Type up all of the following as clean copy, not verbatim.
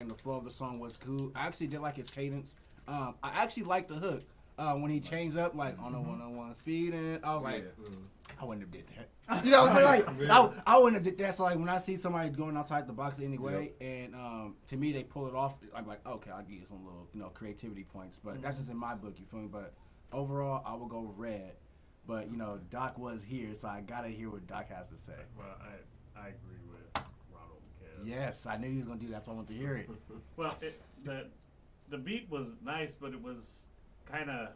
and the flow of the song was cool. I actually did like his cadence. I actually liked the hook. When he changed up like on a one-on-one speed, and I was like, I wouldn't have did that. You know what I'm saying? Like, I wouldn't have did that. So like when I see somebody going outside the box anyway, and to me they pull it off, I'm like, okay, I'll give you some little creativity points. But that's just in my book. You feel me? But overall, I will go Red. But Doc was here, so I gotta hear what Doc has to say. Well, I agree with Ronald because Yes, I knew he was gonna do that. That's why I want to hear it. well, the beat was nice, but it was kind of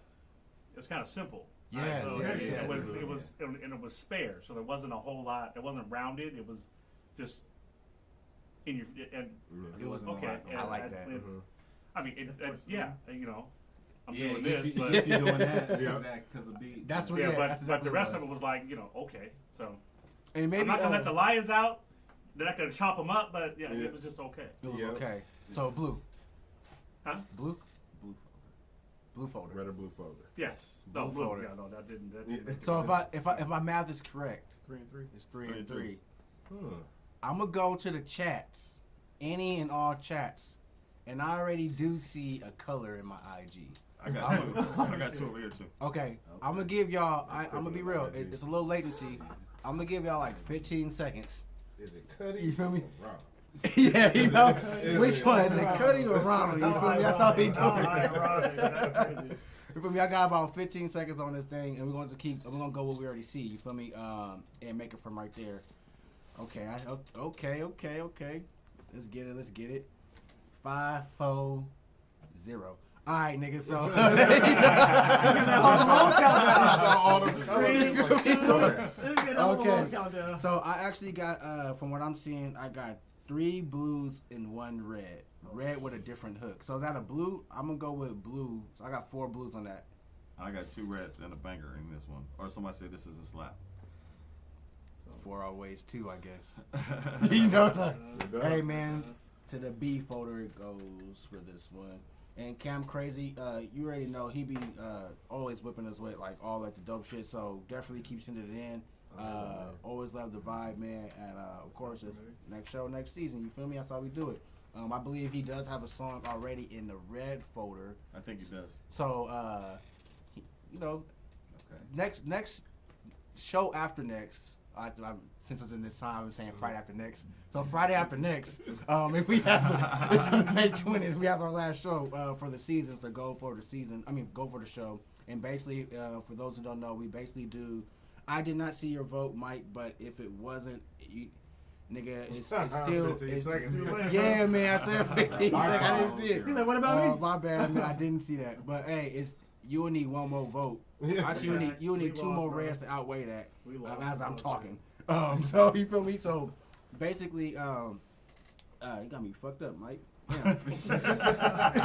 simple. Yes, So yes, it was spare, so there wasn't a whole lot. It wasn't rounded. It was just in your and It wasn't okay. I like that. I mean, I'm Yeah, doing this, but you doing that exact because of beat. That's what. yeah, Yeah, but, that's but exactly the what rest it of it was like okay. So And maybe I'm not gonna let the lions out. They're not gonna chop them up, but it was just okay. It was okay. So blue. Huh? Blue folder. Red or blue folder. Yes. No, Blue blue. folder. Yeah, no, that didn't. So if my math is correct, It's 3 and 3. it's 3 and 3. Huh. I'm gonna go to the chats, any and all chats, and I already do see a color in my IG. I got two over here too. Okay, I'm gonna give y'all. I'm gonna be real. It's a little latency. I'm gonna give y'all like 15 seconds. Is it Cuddy? You feel me? or Ron? Yeah, which one is it, Cuddy or Ronald? You feel me? That's how he doing. You feel me? I got about 15 seconds on this thing, and we're going to go what we already see. You feel me? And make it from right there. Okay. Okay. Let's get it. 5, 4, 0. All right, nigga. So, okay. So I actually got, from what I'm seeing, I got 3 blues and 1 red. Red with a different hook. So is that a blue? I'm gonna go with blue. So I got 4 blues on that. I got 2 reds and a banger in this one. Or somebody said this is a slap. 4 always 2, I guess. It's like, hey man, to the B folder it goes for this one. And Cam Crazy, you already know he be always whipping us with like all like the dope shit. So definitely keep sending it in. Always love the vibe, man. And of course, next show, next season. You feel me? That's how we do it. I believe he does have a song already in the red folder. I think he does. So, next show after next. Since it's in this time, I'm saying Friday after next. So Friday after next, if we have it's May 20th, we have our last show for the seasons to go for the season. Go for the show. And basically, for those who don't know, we basically do. I did not see your vote, Mike, but if it wasn't, nigga, it's still. Yeah, man, I said 15 seconds. I didn't see it. He's like, what about me? My bad, man. I didn't see that. But hey, you'll need 1 more vote. Actually, you'll need 2 more reds to outweigh that as I'm talking. So you feel me? So basically, you got me fucked up, Mike. Yeah.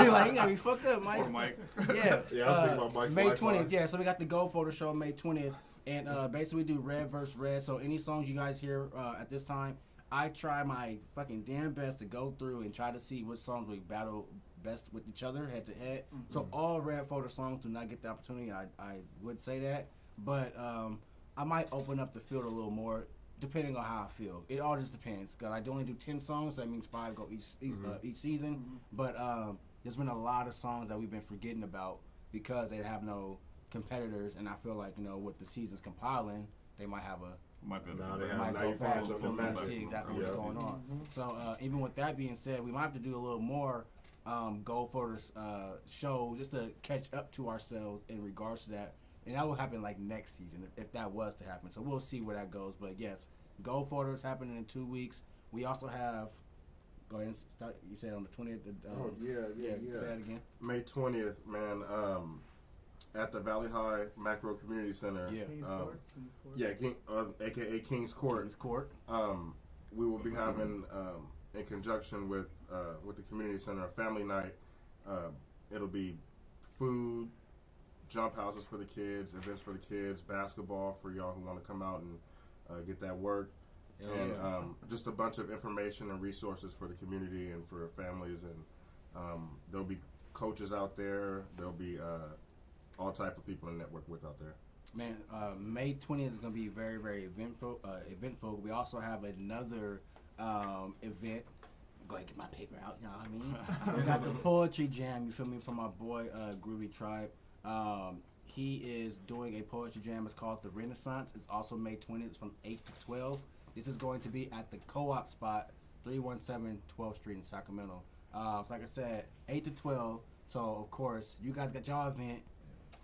You got me fucked up, Mike. Poor Mike. Yeah. Yeah, I'm thinking about Mike's May Wi-Fi. 20th. Yeah. So we got the Go Photo Show May 20th, and basically we do red versus red. So any songs you guys hear at this time, I try my fucking damn best to go through and try to see what songs we battle best with each other head to head. So all red photo songs do not get the opportunity. I would say that, but I might open up the field a little more depending on how I feel. It all just depends. Cause I only do 10 songs, so that means 5 go each season. But there's been a lot of songs that we've been forgetting about because they have no competitors, and I feel like with the seasons compiling, they might have a. Might be Now they Might have go you fast follow for the me to see exactly what's going on. So even with that being said, we might have to do a little more Go Photos show just to catch up to ourselves in regards to that. And that will happen like next season if that was to happen. So we'll see where that goes. But yes, Go Photos happening in 2 weeks. We also have. Go ahead and start. You said on the 20th. Yeah. Say that again. May 20th, man. At the Valley High Macro Community Center. Yeah. AKA King's Court. King's Court. We will be having, in conjunction with the community center, a family night. It'll be food, jump houses for the kids, events for the kids, basketball for y'all who want to come out and get that work, and just a bunch of information and resources for the community and for families. And there'll be coaches out there. There'll be all type of people to network with out there. Man, May 20th is going to be very, very eventful. We also have another event Go ahead and get my paper out, you know what I mean? We got the poetry jam, you feel me, from my boy Groovy Tribe. He is doing a poetry jam. It's called The Renaissance. It's also May 20th. It's from 8 to 12. This is going to be at the Co-op spot, 317 12th Street in Sacramento. Like I said, 8 to 12. So, of course, you guys got y'all event.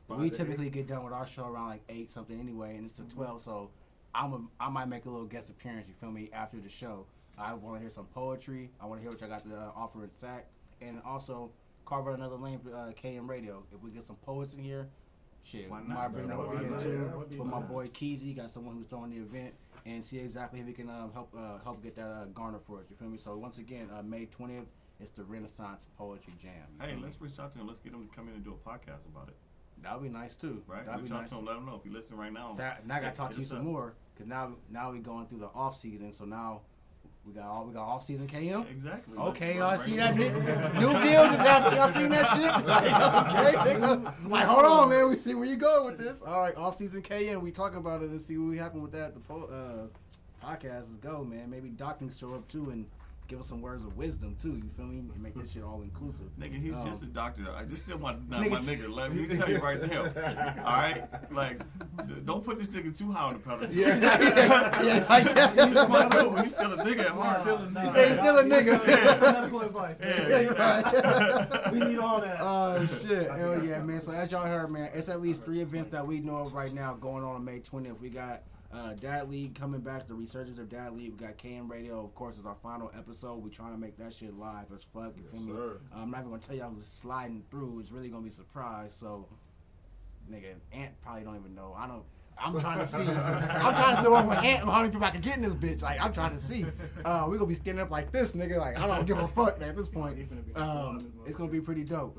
We typically get done with our show around like 8 something anyway, and it's to 12. So, I might make a little guest appearance, you feel me, after the show. I want to hear some poetry. I want to hear what y'all got to offer in SAC. And also, carve out another lane for KM Radio. If we get some poets in here, shit, we might bring them over here too. But my boy Keezy got someone who's throwing the event and see exactly if we can help get that garner for us. You feel me? So once again, May 20th, it's the Renaissance Poetry Jam. Hey, let's reach out to him. Let's get him to come in and do a podcast about it. That would be nice too. Right? That'd Reach be out nice. to him. Let him know if you're listening right now. So now I gotta talk to you some more because now we going through the off season. So now. We got off season KM. Exactly. Okay, y'all see that new deal just happened. Y'all seen that shit? Like, like, hold on, man. We see where you going with this. All right, off season KM. We talking about it and see what happened with that. The podcast. Let's go, man. Maybe Doc can show up too and give us some words of wisdom too. You feel me? And make this shit all inclusive. Nigga, he's just a doctor. I just still my nigga. Let me tell you right now. All right, like don't put this nigga too high on the pedestal. Yeah, like that. He's still a nigga at heart. He's still a nigga. That's medical advice. Yeah, you're right. We need all that. Oh shit! Hell yeah, man. So as y'all heard, man, it's at least 3 events that we know of right now going on May 20th. We got Dad League coming back, the resurgence of Dad League. We got KM Radio, of course, is our final episode. We trying to make that shit live as fuck. You feel me? I'm not even gonna tell y'all who's sliding through. It's really gonna be a surprise. So, nigga, Ant probably don't even know. I'm trying to see. I'm trying to still work with Ant and how many people I can get in this bitch. Like, I'm trying to see. We gonna be standing up like this, nigga. Like, I don't give a fuck at this point. It's gonna be pretty dope.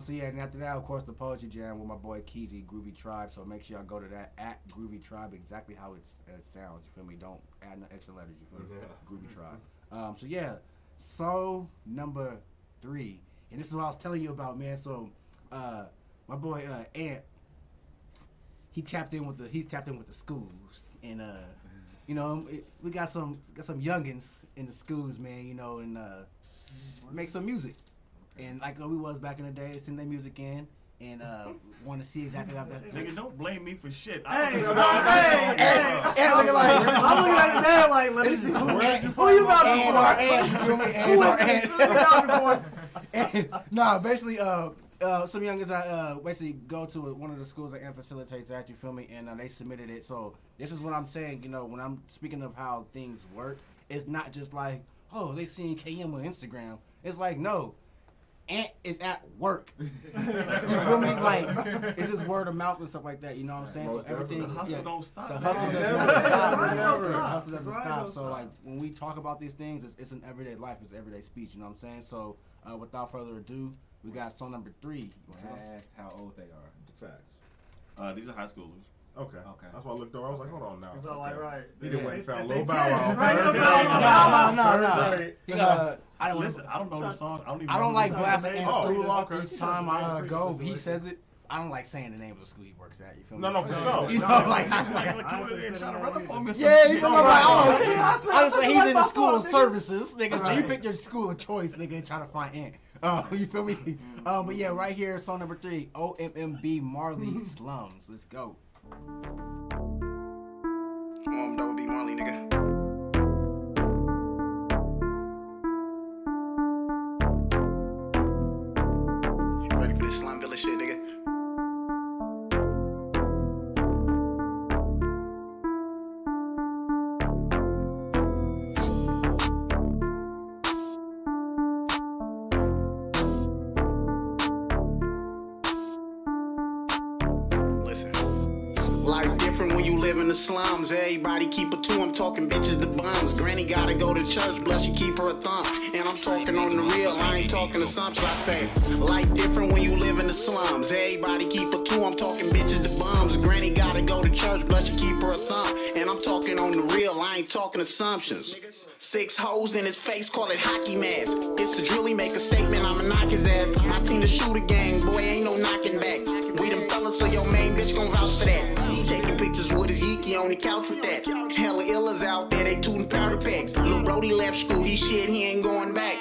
So yeah, and after that, of course, the Poetry Jam with my boy Keezy, Groovy Tribe. So make sure y'all go to that at Groovy Tribe, exactly how it sounds. You feel me? Don't add no extra letters. You feel me? Yeah. Groovy Tribe. So yeah, song number 3, and this is what I was telling you about, man. So my boy Ant, he's tapped in with the schools, and you know, we got some youngins in the schools, man. You know, and make some music. And like we was back in the day, they send their music in and want to see exactly how that. Nigga, don't blame me for shit. Hey, looking like I'm looking at the dad like, let me see. Who you about for? Nah, basically, some youngins basically go to one of the schools that facilitates that. You feel me? And they submitted it. So this is what I'm saying. You know, when I'm speaking of how things work, it's not just like, oh, they seen KM on Instagram. It's like, no. Ant is at work. You feel me? Like, it's just word of mouth and stuff like that. You know what I'm saying? Most so everything, the hustle don't stop. The hustle does not stop. The hustle doesn't stop. So like, when we talk about these things, it's an everyday life. It's everyday speech. You know what I'm saying? So without further ado, we got song number 3. Ask how old they are. Facts. These are high schoolers. Okay. That's why I looked over. I was like, hold on now. It's all like, right. He didn't wait and found Lil They Bow Wow. No. I don't Listen, I don't know the song. I don't like blasting name. Ant's school off okay. each time I go. He says it. I don't like saying the name of the school he works at. You feel me? No, for sure. You know, like, yeah, you feel me? I would say he's in the school of services, nigga. So you pick your school of choice, nigga, and try to find Ant. You feel me? But yeah, right here, song number 3, OMMB Marley Slums. Let's go. OMMB Marley, nigga. Ready for this slum village shit, nigga? Life different when you live in the slums. Everybody keep a 2, I'm talking bitches to bums. Granny gotta go to church, plus she keep her a thumb. And I'm talking on the real, I ain't talking assumptions. I say, life different when you live in the slums. Everybody keep a 2, I'm talking bitches to bums. Granny gotta go to church, plus she keep her a thumb. And I'm talking on the real, I ain't talking assumptions. 6 hoes in his face, call it hockey mask. It's a drill, he make a statement, I'ma knock his ass. My team to shoot a gang, boy, ain't no knocking back. We them fellas, so your main bitch gon' vouch for that. He taking pictures with his yeeky on the couch with that. Hella illas out there, they tootin' powder packs. Lil' Brody left school, he shit, he ain't going back.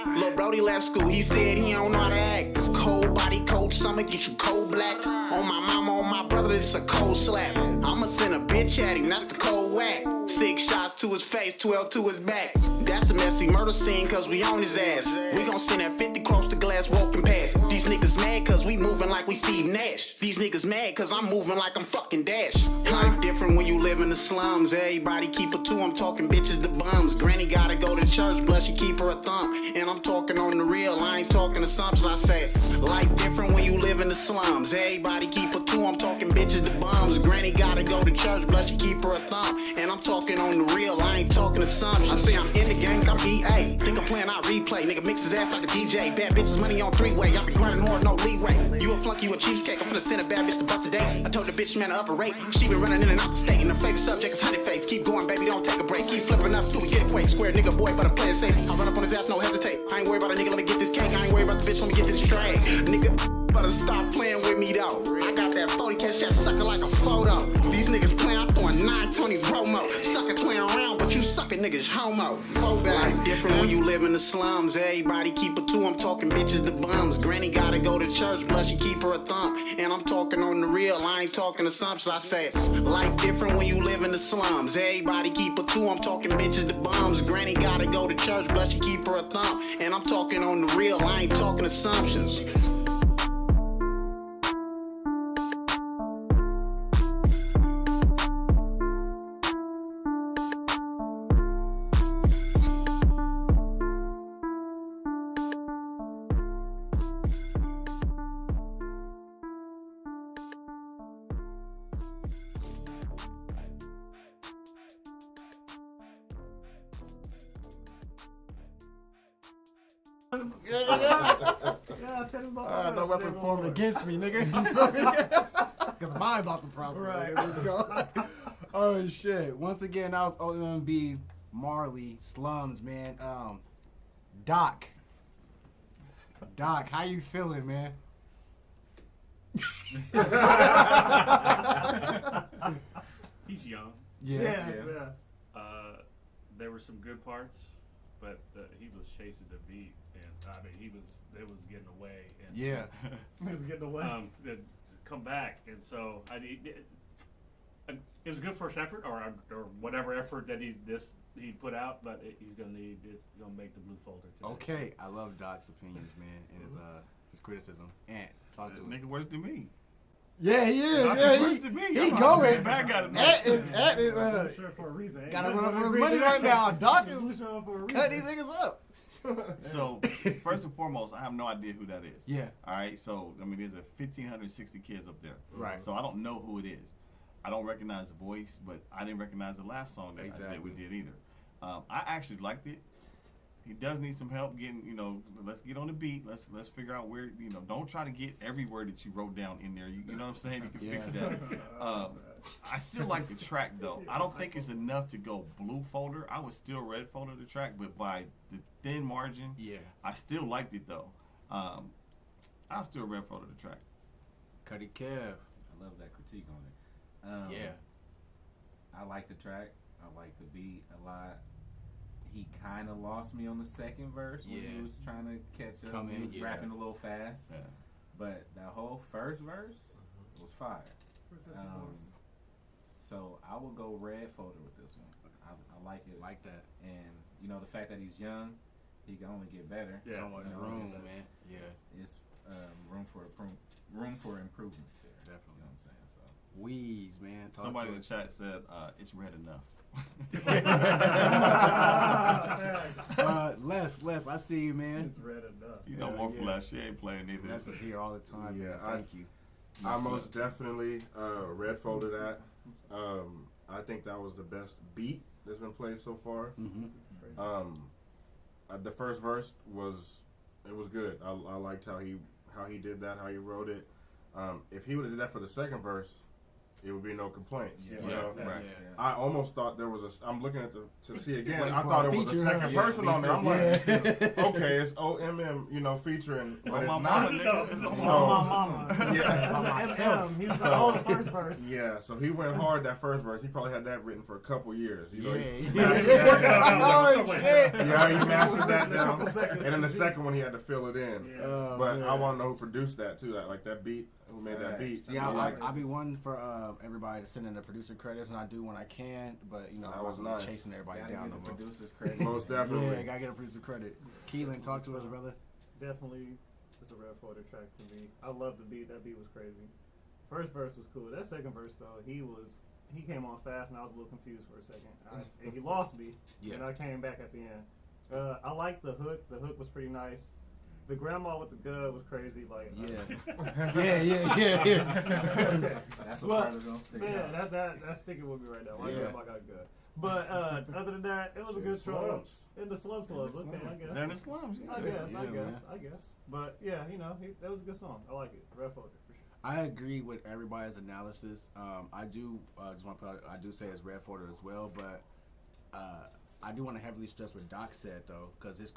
left school. He said he don't know how to act. Cold body, cold stomach, get you cold black. On my mama, on my brother, this a cold slap. I'ma send a bitch at him, that's the cold whack. 6 shots to his face, 12 to his back. That's a messy murder scene, cause we on his ass. We gon' send that 50 across the glass walking past. These niggas mad cause we moving like we Steve Nash. These niggas mad cause I'm moving like I'm fucking Dash. Life different when you live in the slums. Everybody keep it 2, I'm talking bitches to bums. Granny gotta go to church, blood she keep her a thump. And I'm talking on the real, I ain't talking assumptions. I said, life different when you live in the slums. Everybody keep it 2, I'm talking bitches to bums. Granny gotta go to church, blood she keep her a thump. And I'm talking on the real, I ain't talking assumptions. I say I'm in the game, I'm EA. Think I'm playing out replay. Nigga mix his ass like a DJ. Bad bitches money on 3-way. I be grinding hard, no leeway. You a flunky, you a cheapskate. I'm finna send a bad bitch to bust a date. I told the bitch man to upper rate. She been running in and out the state. And her favorite subject is honey face. Keep going, baby, don't take a break. Keep flipping up till we get a quake. Square nigga boy, but I'm playing safe. I run up on his ass, no hesitate. I ain't worried about a nigga, let me get this cake. I ain't worried about the bitch, let me get this tray. Nigga, better stop playing with me though. I got that 40 catch that sucker like a photo. These niggas playing, I'm throwing 920 promo. Sucker playing around, but you sucker niggas homo. Life different when you live in the slums. Everybody keep it 2, I'm talking bitches to bums. Granny gotta go to church, blood she keep her a thump. And I'm talking on the real, I ain't talking assumptions. I said, life different when you live in the slums. Everybody keep it 2, I'm talking bitches to bums. Granny gotta go to church, blood she keep her a thump. And I'm talking on the real, I ain't talking assumptions. Yeah, tell him about No weapon formed against me, nigga. Because mine about to prosper. Right. Let's go. Oh, shit. Once again, that was OMB Marley Slums, man. Doc, how you feeling, man? He's young. Yes. There were some good parts, but he was chasing the beat, and I mean, it was getting away. And Yeah. He was getting away. to come back, and so it was a good first effort, or whatever effort that he put out, but he's gonna make the blue folder today. Okay, I love Doc's opinions, man, and his criticism. And talk to us. Nigga worse than me. Yeah, he is. Doc's Yeah, worse than me. he I'm going. back at it. That is Sure for a reason. Ain't gotta nothing run up but for his a money reason. right now. Doc is He's showing up for a reason. cutting these niggas up. So, first and foremost, I have no idea who that is. Yeah. All right. So, I mean, there's 1,560 kids up there. Right. So I don't know who it is. I don't recognize the voice, but I didn't recognize the last song that we did either. I actually liked it. He does need some help getting, let's get on the beat. Let's figure out where, don't try to get every word that you wrote down in there. You know what I'm saying? You can fix that. I still like the track, though. I don't think it's enough to go blue folder. I would still red folder the track, but by the thin margin, I still liked it, though. I'll still red folder the track. Cuddy Kev. I love that critique on it. I like the track. I like the beat a lot. He kind of lost me on the second verse when he was trying to catch up. He was rapping a little fast. Yeah. But that whole first verse was fire. So I will go red folder with this one. I like it. Like that. And, the fact that he's young, he can only get better. Yeah. So much room, man. Yeah. It's room for improvement there. Definitely. You know what I'm saying? So. Wheeze, man. Talk Somebody to in the us. chat said it's red enough. Les, I see you, man. It's red enough. You know, more for less. She ain't playing either. Les is here all the time. Yeah, man. Thank you. I most definitely red folded that. I think that was the best beat that's been played so far. The first verse was good. I liked how he did that, how he wrote it. If he would have did that for the second verse, it would be no complaints. Yeah. You know? Right. I almost thought there was I'm looking at to see again. Wait I for thought a it was a feature. second person on there. I'm like, Yeah. okay, it's OMM, featuring, but it's my not. mama, nigga. It's So- my mama. Yeah. He was the whole first verse. Yeah, so he went hard that first verse. He probably had that written for a couple years. You know, he Yeah. mastered that Oh, down. shit. Yeah, he mastered that down. Couple seconds. And then the second one, he had to fill it in. Oh, But man. I want to know who produced that too. Like that beat, who made that beat. Yeah, Like, I'll be one for everybody to send in the producer credits, and I do when I can. But That I was wasn't nice. chasing everybody Gotta down. get No the more. producer's credit. most definitely. Yeah, gotta get a producer credit. Keelan, talk to us, brother. Definitely, it's a Red Folder track for me. I love the beat. That beat was crazy. First verse was cool. That second verse though, he came on fast, and I was a little confused for a second. And he lost me, and I came back at the end. I liked the hook. The hook was pretty nice. The grandma with the gun was crazy. Like yeah. That's what part is gonna stick man, out. that's sticking with me right now. My Yeah. grandma got a gun. But other than that, it was a good show. Slums. In the slums. Okay, I guess. They're in the slums. Yeah. I guess. But yeah, that was a good song. I like it. Red Folder for sure. I agree with everybody's analysis. I do just want to put out, I do say it's Red Folder as well, but I do want to heavily stress what Doc said though, because his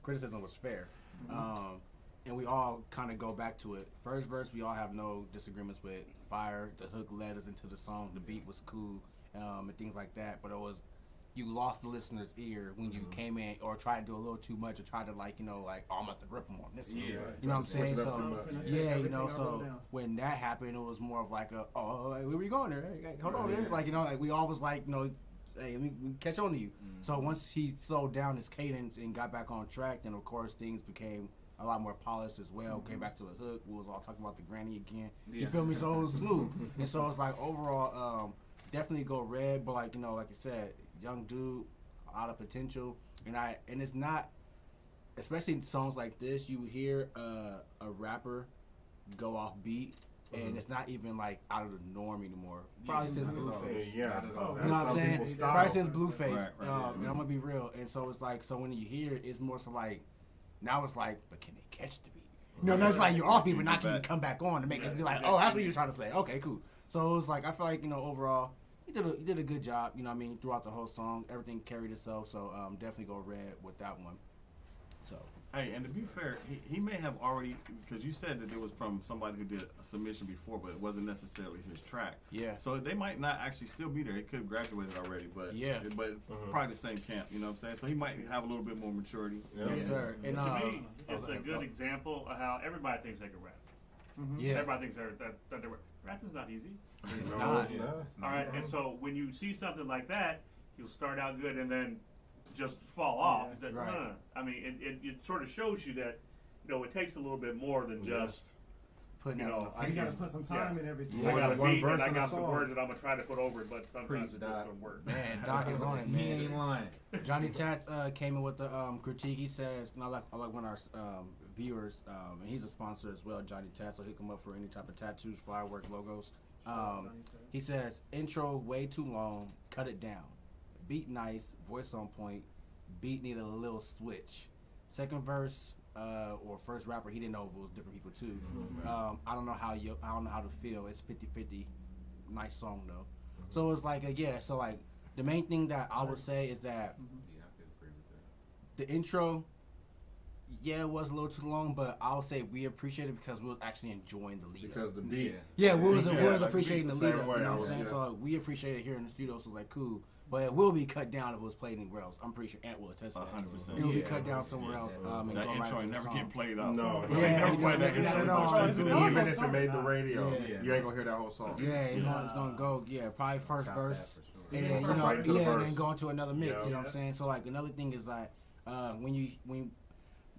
criticism was fair, and we all kind of go back to it. First verse, we all have no disagreements with. Fire. The hook led us into the song. The beat was cool, and things like that. But it was you lost the listener's ear when you came in or tried to do a little too much or tried to oh, I'm about to rip them on this one. Yeah. You know what I'm saying? Switch it up So too much. yeah, Everything I so wrote down. when that happened, it was more of like where we going there? Hey, hold on there. We all was like, hey, we catch on to you. So once he slowed down his cadence and got back on track, then of course things became a lot more polished as well. Came back to the hook. We was all talking about the granny again. You feel me? So it was smooth. And so it's like overall, definitely go Red. But like you said, young dude, a lot of potential. And it's not, especially in songs like this, you hear a rapper go off beat. And it's not even like out of the norm anymore. Probably since Blueface. Yeah, Not at all. You know what I'm saying? people's style. Probably since Blueface. Right, and I'm gonna be real. And so it's like, so when you hear it, it's more so like, now it's like, but can they catch the beat? No, it's like you're off beat, but not can you come back on to make us be like, oh, that's what you're trying to say. Okay, cool. So it's like, I feel like, overall, he did a good job, throughout the whole song. Everything carried itself. So definitely go Red with that one. So. Hey, and to be fair, he may have already, because you said that it was from somebody who did a submission before, but it wasn't necessarily his track. Yeah. So they might not actually still be there. He could have graduated already, but but it's probably the same camp. You know what I'm saying? So he might have a little bit more maturity. Yes, sir. And To me, it's a good example of how everybody thinks they can rap. Yeah. Everybody thinks that they're rap is not easy. It's No, not. no. All right, and so when you see something like that, you'll start out good and then just fall off. Is that, Right. I mean, it sort of shows you that it takes a little bit more than just Putting that on. You gotta put some time in everything. I got a One beat verse and I in a got some song. words that I'm gonna try to put over it, but sometimes it just Doc. don't work. Man, Doc is on it, He man. ain't lying. Johnny Tats came in with the critique. He says, I like one of our viewers, and he's a sponsor as well, Johnny Tats, so he'll come up for any type of tattoos, firework logos. He says, intro way too long, cut it down. Beat nice, voice on point, beat needed a little switch. Second verse, or first rapper, he didn't know if it was different people too. I don't know how to feel. It's 50-50. Nice song though. So it's like so like the main thing that I would say is that Yeah, I could agree with that. the intro, it was a little too long, but I'll say we appreciate it because we was actually enjoying the lead. Because the beat. Yeah, we was like, appreciating the the lead same up, way, you know I what I'm was, saying? yeah. So we appreciate it here in the studio, so it's like cool. But it will be cut down if it was played anywhere else. I'm pretty sure Ant will attest to that. 100%. It will be cut down somewhere else. And That go right intro into ain't the never song. get played out. No. Yeah, Never play that yeah, intro. no, Even if it made the radio, Yeah. you ain't gonna hear that whole song. Yeah, it's gonna go. Yeah, probably first Chop verse, that for sure. and then Right into the and then verse. go into another mix. Yeah. You know what I'm saying? So like another thing is like when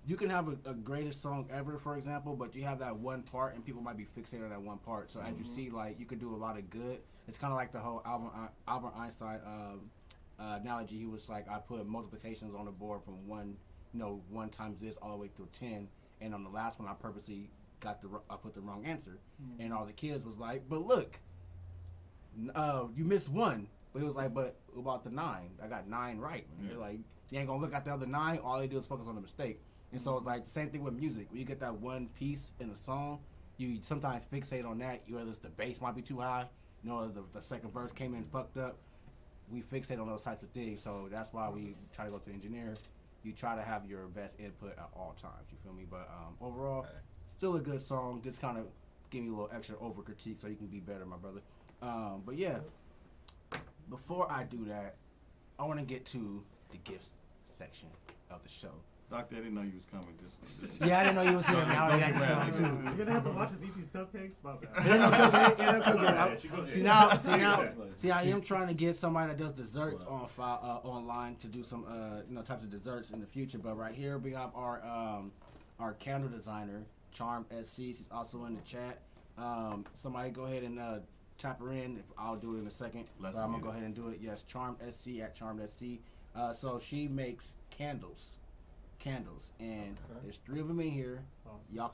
you can have a greatest song ever, for example, but you have that one part, and people might be fixated on that one part. So as you see, like you could do a lot of good. It's kind of like the whole Albert Einstein analogy. He was like, I put multiplications on the board from 1 times this all the way through 10, and on the last one I purposely I put the wrong answer, and all the kids was like, but look, you missed 1. But it was like, but about the 9, I got 9 right. You're like, you ain't gonna look at the other 9. All they do is focus on the mistake. And so it's like the same thing with music. When you get that one piece in a song, you sometimes fixate on that. Whether it's the bass might be too high, the second verse came in fucked up. We fixate on those types of things, so that's why we try to go to engineer. You try to have your best input at all times. You feel me? But overall, still a good song. Just kind of give you a little extra over critique so you can be better, my brother. But yeah, before I do that, I want to get to the gifts section of the show. Doctor, I didn't know you was coming. Yeah, I didn't know you was here, man. I already got you something too. You're gonna have to watch us eat these cupcakes. My bad. See, I am trying to get somebody that does desserts online to do some types of desserts in the future. But right here we have our candle designer, Charm SC. She's also in the chat. Somebody go ahead and tap her in. I'll do it in a second. But I'm gonna go ahead and do it. Yes, Charm SC at Charm SC. So she makes candles, and there's 3 of them in here. Awesome. Y'all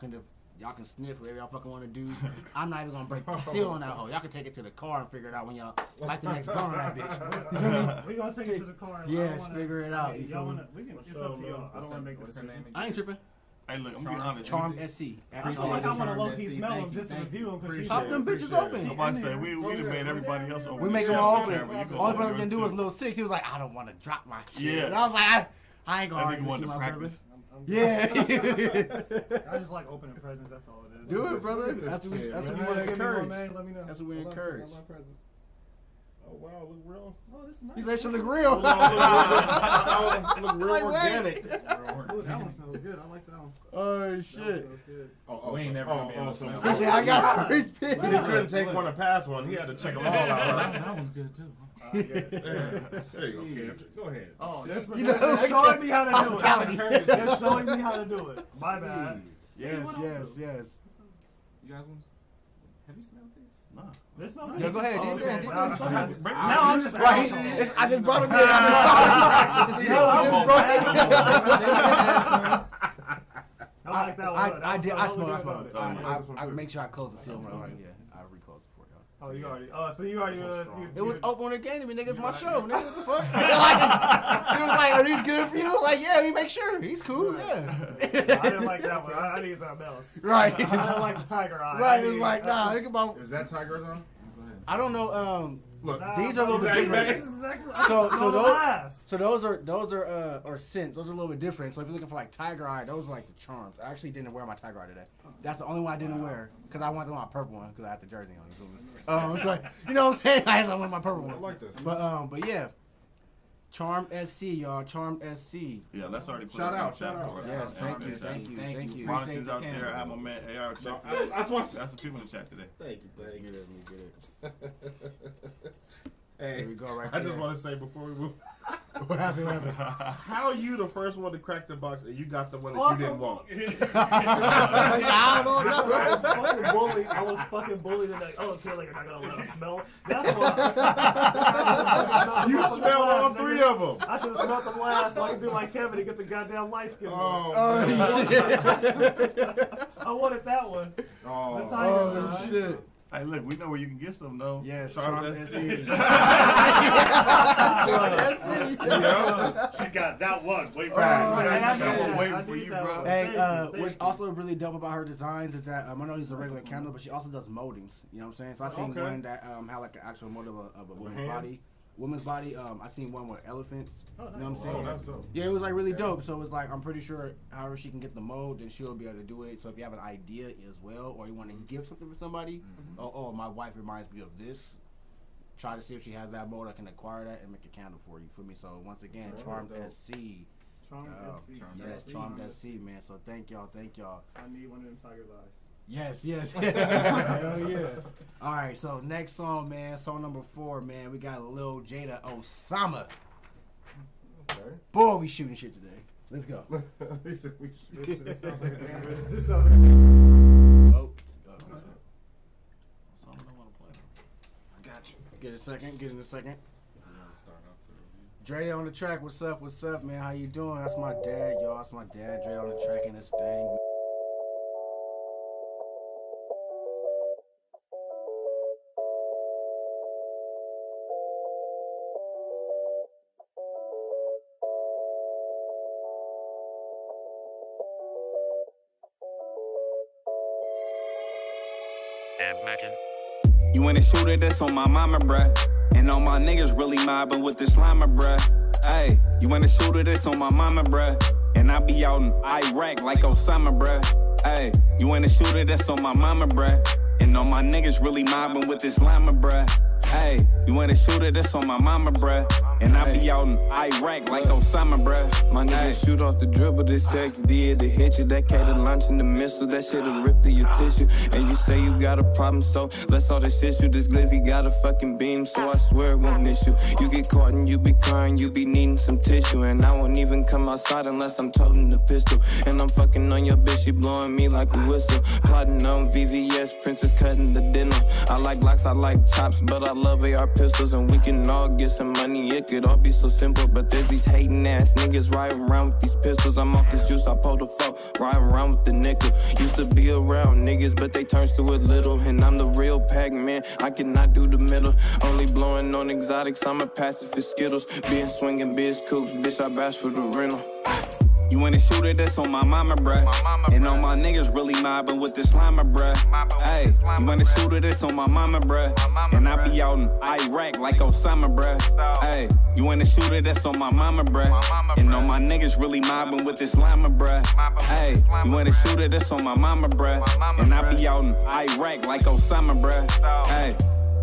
can sniff whatever y'all fucking want to do. I'm not even gonna break the seal on that hole. Y'all can take it to the car and figure it out when y'all like the next gun on that bitch. We gonna take it to the car. Yes, figure it out. Y'all wanna? It's up to y'all. I don't wanna make this her name. I ain't tripping. Hey, look, I'm being honest. Charm SC. I feel like I want to low-key smell them just to review them. Because pop them bitches open. I'm about to say, we done made everybody else open. We make them all open. All the brother can do was Lil 6. He was like, I don't want to drop my shit. Yeah. And I was like, I ain't gonna argue with you, my brother. Yeah. I just like opening presents. That's all it is. Do it, brother. That's what we want to encourage. Let me know. That's what we encourage. Oh wow, look real. Oh, this is nice. He said she look real. Look real organic. Ooh, that one smells good. I like that one. Oh shit. That one smells good. We ain't never gonna be able to smell He said, I got Chris Pitt. He couldn't take one to pass one. He had to check them all out. that one's good too. There you go, Kendrick. Go ahead. Oh, they're know, showing me how to do hospitality. it. They're showing me how to do it. My bad. Yes. You guys want? Have you smelled these? Nah. They smell good. Yeah, go ahead. Okay. Get Now them. I'm just Right. I just brought him in. I like that one. I did. I smelled it. I make sure I close the seal. Yeah, I reclose it for y'all. Oh, you already. So you already. It was open when it came to me, nigga. It's my show, nigga. What the fuck? He was like, "Are these good for you?" I was like, "Yeah, we make sure he's cool." Yeah. I didn't like that one. I need something else. Right. I didn't like the tiger eye. Right. It was like, nah. Think about. Is that Tiger's on? I don't know. Look, These are a little bit different. So those are or scents. Those are a little bit different. So if you're looking for like tiger eye, those are like the charms. I actually didn't wear my tiger eye today. That's the only one I didn't wear because I wanted my purple one because I had the jersey on. It's like, you know what I'm saying? I wanted my purple one. I like this. But yeah, Charm SC, y'all. Charm SC. Yeah, let's already put Shout it in out, the chat shout out. for it. Yes, thank you. Royalties out there. I have my man AR check. That's what's. That's the people in the chat today. Thank you. Let me get it. Hey, There we go right I there. just want to say before we move, What happened? how you the first one to crack the box and you got the one that you didn't want? I don't know. I was fucking bullied and like, oh, okay, like, you're not gonna let us smell. That's why. You smelled all 3 of them. I should have smelled them last so I could do like Kevin to get the goddamn light skin one. Oh I wanted that one. Oh, The Tigers, alright? Shit. Hey, look, we know where you can get some though. Yes, Charm Charm SC. SC. She got that one. Wait for I'm waiting I for need you, that bro. one. Hey, Thank you. what's also really dope about her designs is that I know these are regular candles, but she also does moldings. You know what I'm saying? So I seen Okay. one that had like an actual mold of a woman's hand? body. Woman's body. I seen one with elephants. You know what I'm saying? Oh, that's dope. Yeah, it was like really dope. So it was like I'm pretty sure however she can get the mold, then she'll be able to do it. So if you have an idea as well, or you want to give something for somebody, oh, my wife reminds me of this. Try to see if she has that mold. I can acquire that and make a candle for you. For me. So once again, Charm SC. Charm SC. Yes, Charm SC, man. So thank y'all. I need one of them tiger's eyes. Yes. Hell yeah. All right, so next song, man. Song number 4, man. We got Lil Jada Osama. Okay. Boy, we shooting shit today. Let's go. This sounds like a dangerous. This sounds like a dangerous. Oh. So I don't want to play. I got you. Get a second. Dre on the track. What's up, man? How you doing? That's my dad, y'all. That's my dad. Dre on the track in this thing. And Megan. you ain't a shooter, that's on my mama, bruh. And all my niggas really mobbing with this llama, bruh. Hey, you ain't a shooter, that's on my mama, bruh. And I be out in Iraq like Osama, bruh. Hey, you ain't a shooter, that's on my mama, bruh. And all my niggas really mobbing with this llama, bruh. Hey, you ain't a shooter, that's on my mama, bruh. And I be out in Iraq like Osama, bruh. My niggas shoot off the dribble, this sex did to hit you. That cater launching the missile, that shit'll rip through your tissue. And you say you got a problem, so let's all this issue. This glizzy got a fucking beam, so I swear it won't miss you. You get caught and you be crying, you be needing some tissue. And I won't even come outside unless I'm toting the pistol. And I'm fucking on your bitch, she blowing me like a whistle. Plotting on VVS, princess cutting the dinner. I like blocks, I like chops, but I love AR pistols. And we can all get some money, it could all be so simple. But there's these hating ass niggas riding around with these pistols. I'm off this juice, I pulled the fuck, riding around with the nickel. Used to be around niggas, but they turns to it little. And I'm the real Pac-Man, I cannot do the middle. Only blowing on exotics, I'm a pacifist Skittles. Being swinging, biz coops, bitch, I bash for the rental. You ain't a shooter, that's on my mama, bruh. And all my niggas really mobbing with this llama, bruh. Hey, you ain't a shooter, that's on my mama, bruh. And I be out in Iraq like Osama, bruh. Hey, you ain't a shooter, that's on my mama, bruh. And all my niggas really mobbing with this llama, bruh. Hey, you ain't a shooter, that's on my mama, bruh. And I be out in Iraq like Osama, bruh. Hey,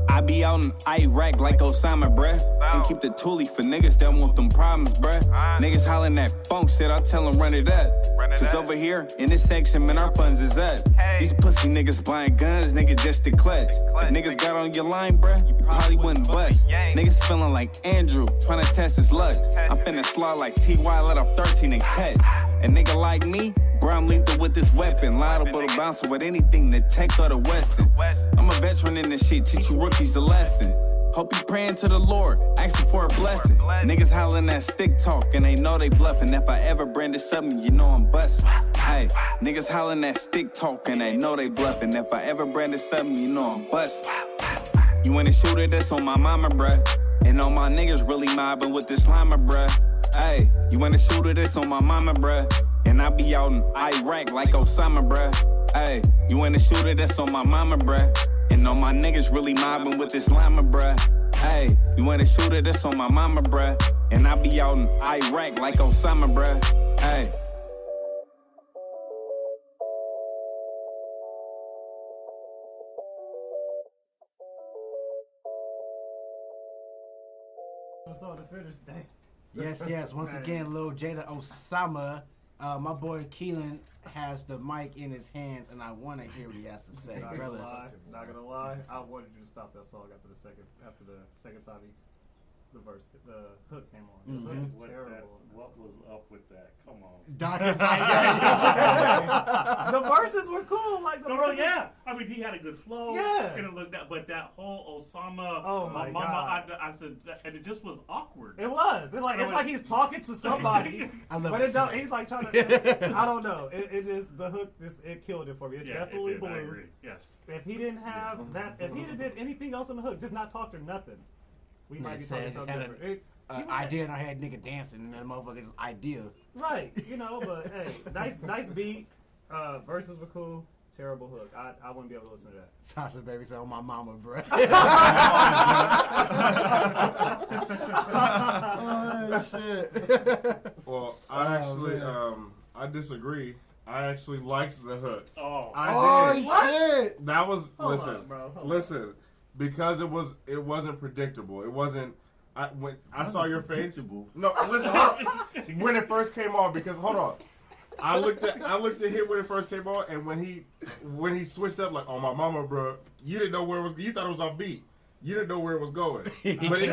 I be out in Iraq like Osama, bruh. And keep the toolie for niggas that want them problems, bruh. Niggas hollering that funk shit, I tell them run it up. Cause over here, in this section, man, our funds is up. These pussy niggas buying guns, nigga, just to clutch. If niggas got on your line, bruh, you probably wouldn't bust. Niggas feeling like Andrew, trying to test his luck. I'm finna slide like T.Y., let off 13 and cut. A nigga like me, bro, I'm lethal with this weapon. Liable to bounce with anything, the tech or the Wesson. I'm a veteran in this shit, teach you rookies a lesson. Hope you praying to the Lord, asking for a blessing. Niggas hollering that stick talk, and they know they bluffing. If I ever branded something, you know I'm bustin'. Hey, niggas hollering that stick talk, and they know they bluffing. If I ever branded something, you know I'm bustin'. You ain't a shooter, that's on my mama, bruh. And all my niggas really mobbing with this llama, bruh. Hey, you ain't a shooter, that's on my mama, bruh. And I be out in Iraq like Osama, bruh. Hey, you ain't a shooter, that's on my mama, bruh. And all my niggas really mobbing with this llama, bruh. Hey, you ain't a shooter, that's on my mama, bruh. And I be out in Iraq like Osama, bruh. Hey. So to finish, dang. Yes. Once again, Lil Jada Osama. My boy Keelan has the mic in his hands, and I want to hear what he has to say. Not gonna lie. I wanted you to stop that song after the second time the hook came on. The hook is terrible. What was up with that? Come on. Doc is like, the verses were cool. Like the verses. Yeah. I mean, he had a good flow. Yeah. And it looked that, but that whole Osama, oh my God. I said, and it just was awkward. It was. It's like he's talking to somebody, but it don't. He's like trying to. I don't know. It just the hook. It killed it for me. It definitely blew. I agree. Yes. If he didn't have that, if he did anything else on the hook, just not talked or nothing, we might be talking something different. Idea in our head, nigga dancing, and that motherfucker's idea. Right, but hey, nice beat. Verses were cool. Terrible hook. I wouldn't be able to listen to that. Sasha baby said, "Oh my mama, bro." Oh shit. Well, I disagree. I actually liked the hook. Oh, I did. Shit. That was Hold on. listen, because it wasn't predictable. It wasn't. When I saw your face. No, listen. When it first came on, because hold on, I looked at him when it first came on, and when he switched up like, "Oh my mama, bro," you didn't know where it was. You thought it was on beat. You didn't know where it was going. But it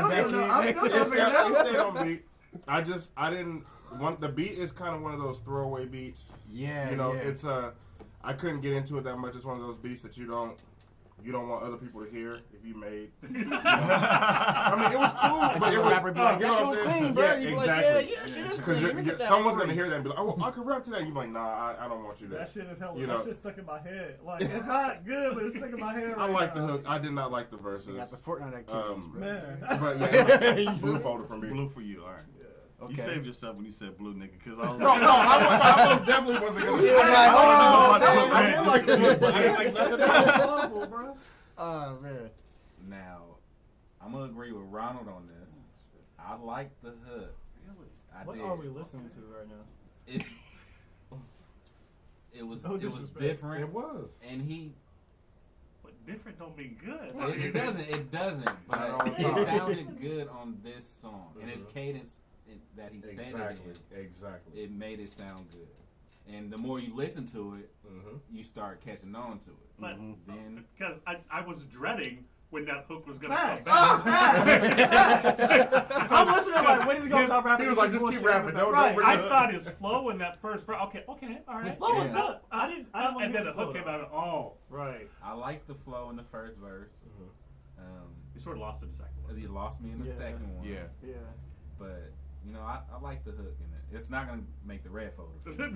stayed on beat. I didn't want the beat is kind of one of those throwaway beats. Yeah, it's I couldn't get into it that much. It's one of those beats that you don't want other people to hear if you made. I mean, it was cool, but it was rapper be like, "That shit was clean, bro." You be like, "Yeah, shit is clean." Let me get that. Someone's gonna hear that and be like, "Oh, I can rap to that." You be like, "Nah, I don't want you to." That shit is hell. That shit's stuck in my head. Like it's not good, but it's stuck in my head. I like the hook. I did not like the verses. You got the Fortnite activities, bro. Man. But yeah, blue folder for me. Blue for you, all right. Okay. You saved yourself when you said blue, nigga, because I was I most definitely wasn't gonna say that. I didn't like the hook. I didn't like nothing else. Awful, bro. Oh man. Now, I'm gonna agree with Ronald on this. I like the hook. Really? What are we listening to right now? It was different. It was. And he. But different don't mean good. It doesn't. But it sounded good on this song, and his cadence that he said it in. Exactly. It made it sound good. And the more you listen to it, you start catching on to it. But then, because I was dreading when that hook was gonna Fact. come back. I'm listening like, when is he gonna stop rapping? He was like, just keep rapping. Don't Right. bring I it up. thought his flow in that first verse. Okay, all right. His flow was Yeah. good. I didn't want And to then the hook came out. Right. I liked the flow in the first verse. You sort of lost in the second one. You lost me in the second one. Yeah. Yeah. But, I like the hook in it. It's not going to make the red folder.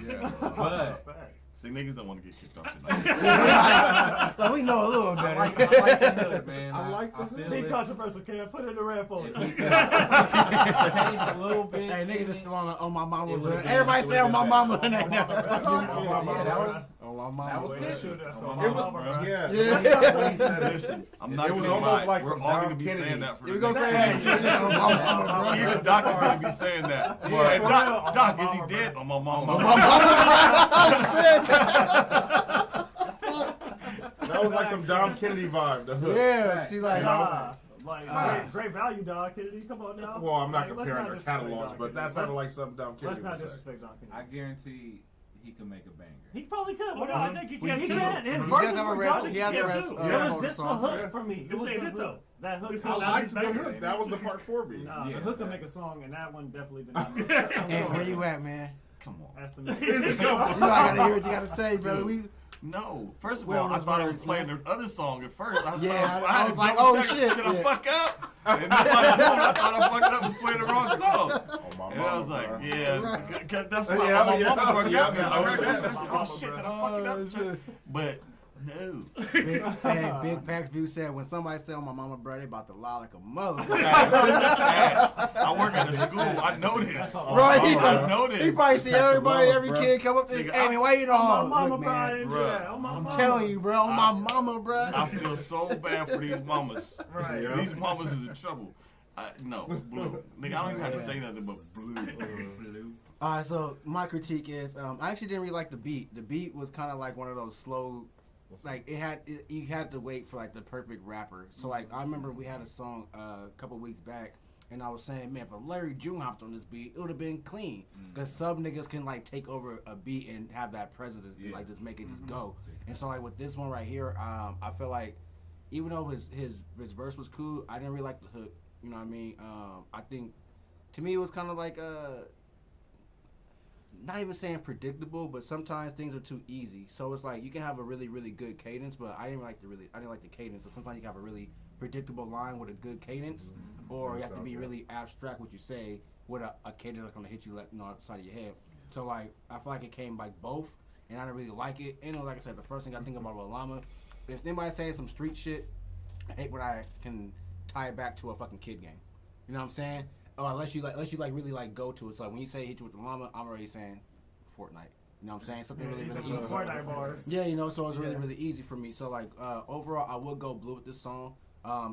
Yeah. But, Facts. See, niggas don't want to get kicked off tonight. Like, we know a little I better. like the hook, man. I like the hook. feel Be it. controversial, Cam. Put it in the red folder. If he could change a little bit. Hey, niggas just throwing on my mama. It would've been- Everybody say on my mama. That's all. Yeah, that was On my mama. That was Boy, good. shoot that song. On My my mama, bro. bro. Yeah. Listen, I'm not It was gonna almost lie. like We're some all Dom gonna be Kennedy. saying that for We the gonna next say that. On my mama, bro. Even Doc is gonna be saying that. Yeah. And Doc, is he dead? On my mama. That was like some Dom Kennedy vibe. The hook. Yeah, she's like, Great value, Don Kennedy. Come on now. Well, I'm not Like, let's comparing their disrespect catalogs, Don but Kennedy. that sounded like something Dom Kennedy Let's not would say. disrespect Don Kennedy. I guarantee he could make a banger. He probably could. Well, I think he can He too. can. His He verses does have a were rest. good. He has a Yeah, rest. too. It was just the song. hook for me. It This was ain't the it, though. hook. That hook. This I is liked the Nice. hook. That was the part 4B. Nah, Yeah. the hook could make a song, and that one definitely did not. Make it. I'm Hey, sorry. where you at, man? Come on. That's the man. You know I gotta hear what you gotta say, brother. Dude. We No. First of We're all, on I this thought I verse, was playing man. the other song at first. Yeah, I had was to like, double oh, check. shit, Did I yeah. fuck up? And then I thought I fucked up and played the wrong song. my And I was mama, like, bro. yeah, cause that's why Yeah, my yeah, mama broke yeah, up. I yeah, heard yeah. that shit. I said, oh shit, did I fuck it up? But no. Big Pack View said when somebody said on my mama, bro, they about to lie like a mother. I work at a school. I know this. Right? I know this. He probably see everybody, love, every bro. kid come up to him. Nigga, Hey, man, why you know? My mama, Look, bro, I man, didn't do Bruh. that. On my I'm mama. telling you, bro, on my mama, bro. I feel so bad for these mamas. Right. Yeah. These mamas is in trouble. No, blue. Nigga, I don't even have to say nothing but blue. All right, so my critique is, I actually didn't really like the beat. The beat was kind of like one of those slow, like you had to wait for like the perfect rapper. So like I remember we had a song a couple weeks back, and I was saying, man, if Larry June hopped on this beat, it would have been clean. Because some niggas can like take over a beat and have that presence, and like just make it just go. And so like with this one right here, I feel like even though his verse was cool, I didn't really like the hook. You know what I mean? I think to me it was kind of like not even saying predictable, but sometimes things are too easy. So it's like you can have a really, really good cadence, but I didn't like the cadence. So sometimes you can have a really predictable line with a good cadence, or you have to be really abstract what you say with a cadence that's gonna hit you like outside of your head. So like I feel like it came like both, and I didn't really like it. And like I said, the first thing I think about with Llama, if anybody's saying some street shit, I hate when I can tie it back to a fucking kid game. You know what I'm saying? Or unless you really like go to it. So like when you say hit you with the llama, I'm already saying Fortnite. You know what I'm saying? Something really, really easy. Fortnite bars. Yeah, you know, so it's really, really easy for me. So like overall, I would go blue with this song.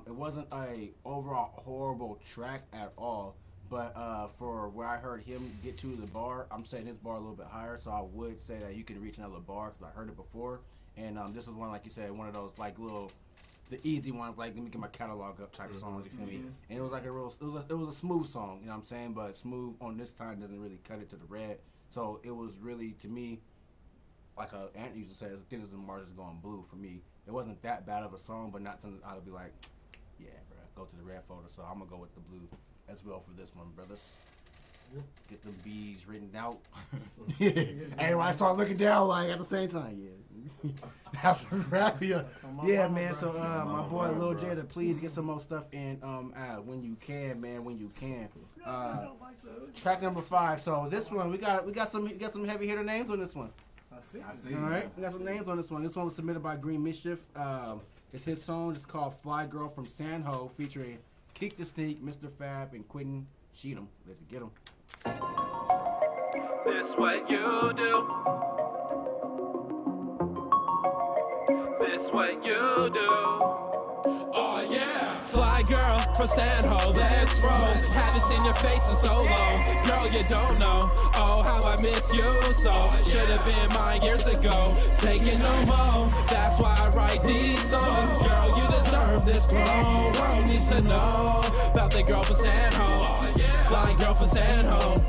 It wasn't a overall horrible track at all, but for where I heard him get to the bar, I'm setting his bar a little bit higher. So I would say that you can reach another bar because I heard it before, and this is one, like you said, one of those like the easy ones, like let me get my catalog up type songs. You feel me? And it was like it was a smooth song. You know what I'm saying? But smooth on this time doesn't really cut it to the red. So it was really, to me, like Ant used to say, as thin as the Mars is going blue for me. It wasn't that bad of a song, but not something I would be like, yeah, bro, go to the red folder. So I'm gonna go with the blue as well for this one, brothers. Get them B's written out. Everybody start looking down like at the same time. Yeah, that's a wrap. Yeah, man. So my boy Lil Jada, please get some more stuff in when you can, man. When you can. Track number 5. So this one we got some heavy hitter names on this one. I see. All right, we got some names on this one. This one was submitted by Green Mischief. It's his song. It's called "Fly Girl" from San Ho, featuring Keek the Sneak, Mr. Fab, and Quentin Cheatham. Let's get him. This what you do. This what you do. Oh yeah. Fly girl from San Ho, let's roll. Haven't seen your face in so long. Girl, you don't know. Oh, how I miss you so. Should've been mine years ago. Taking no more. That's why I write these songs. Girl, you deserve this throne. World needs to know about the girl from San Ho. Fly girl from San Ho.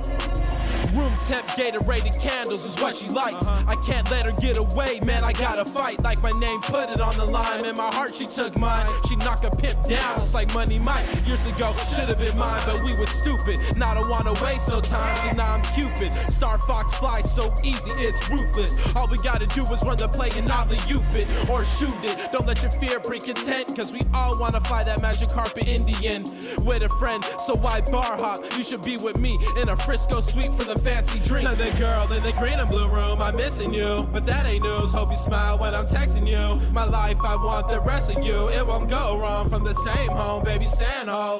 Room temp Gatorade candles is what she likes. I can't let her get away, man, I gotta fight. Like my name, put it on the line. In my heart, she took mine. She knocked a pimp down just like Money Mike. Years ago, should've been mine, but we was stupid. Now I don't wanna waste no time, so now I'm Cupid. Star Fox flies so easy, it's ruthless. All we gotta do is run the play and not the it or shoot it. Don't let your fear bring content, cause we all wanna fly that magic carpet Indian with a friend. So why bar hop? You should be with me in a Frisco suite for the fancy drinks. To the girl in the green and blue room, I'm missing you, but that ain't news. Hope you smile when I'm texting you. My life, I want the rest of you. It won't go wrong from the same home, baby. San Ho,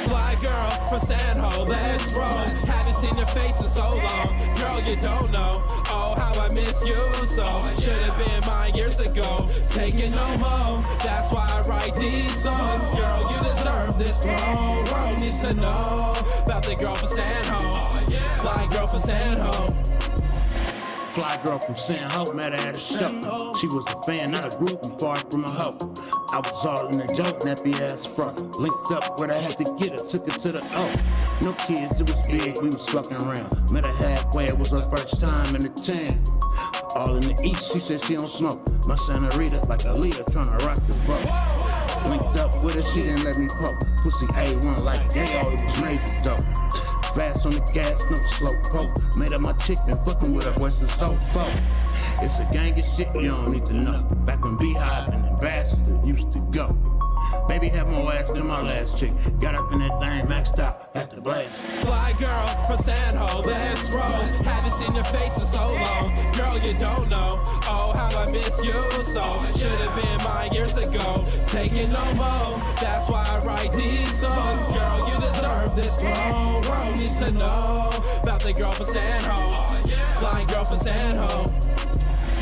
fly girl from San Ho, let's roll. Haven't seen your face in so long, girl. You don't know. Oh, how I miss you so. Should've been mine years ago. Taking no more. That's why I write these songs. Girl, you deserve this throne. World needs to know about the girl from San Ho. Fly girl from San Ho. Fly girl from San Ho, met her at a show. She was a fan, not a groupie, far from a hoe. I was all in the dope, nappy ass fro. Linked up where I had to get her, took her to the O. No kids, it was big, we was fucking around. Met her halfway, it was her first time in the town. All in the east, she said she don't smoke. My Rita, like a leader, tryna rock the boat. Linked up with her, she didn't let me poke. Pussy A1 like Yayo, it was major dope. Fast on the gas, no slow poke. Made up my chick, been fucking with her boys and so folk. It's a gang of shit you don't need to know. Back when Beehive and Ambassador used to go. Baby had more ass than my last chick. Got up in that thing, maxed out, had to blast. Fly girl from San Ho, let's roll. Haven't seen your face in so long. Girl, you don't know. Oh, how I miss you so. Should've been mine years ago. Taking no more. That's why I write these songs. Girl, you deserve this throne. World needs to know about the girl from San Ho. Flying girl from San Ho.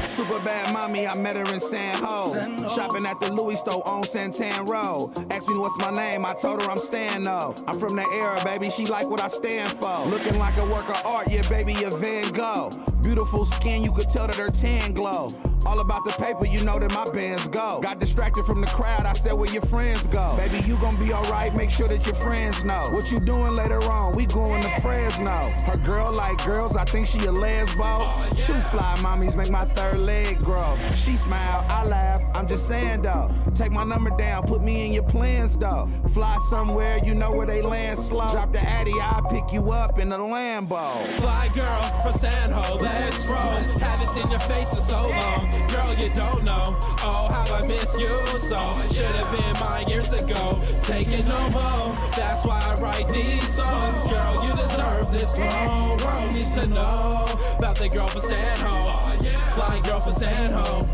Super bad mommy, I met her in San Ho. Shopping at the Louis store on Santan Road. Asked me what's my name, I told her I'm Stan though. I'm from that era, baby, she like what I stand for. Looking like a work of art, yeah, baby, a Van Gogh. Beautiful skin, you could tell that her tan glow. All about the paper, you know that my bands go. Got distracted from the crowd, I said where your friends go. Baby, you gon' be alright, make sure that your friends know. What you doing later on, we going to Fresno. Her girl like girls, I think she a lesbo. Two fly mommies make my third leg grow. She smile, I laugh, I'm just saying though. Take my number down, put me in your plans though. Fly somewhere, you know where they land slow. Drop the Addy, I'll pick you up in the Lambo. Fly girl from San Ho, let's roll. Haven't seen your face in so long. Girl, you don't know. Oh, how I miss you so. Should've been mine years ago. Taking no more. That's why I write these songs. Girl, you deserve this throne. World needs to know about the girl from San Ho. Flying girl from San Ho.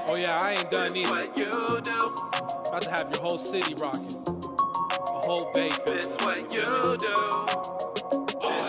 Oh yeah, I ain't done either. What you do? About to have your whole city rocking. A whole bay feeling. It's what you do.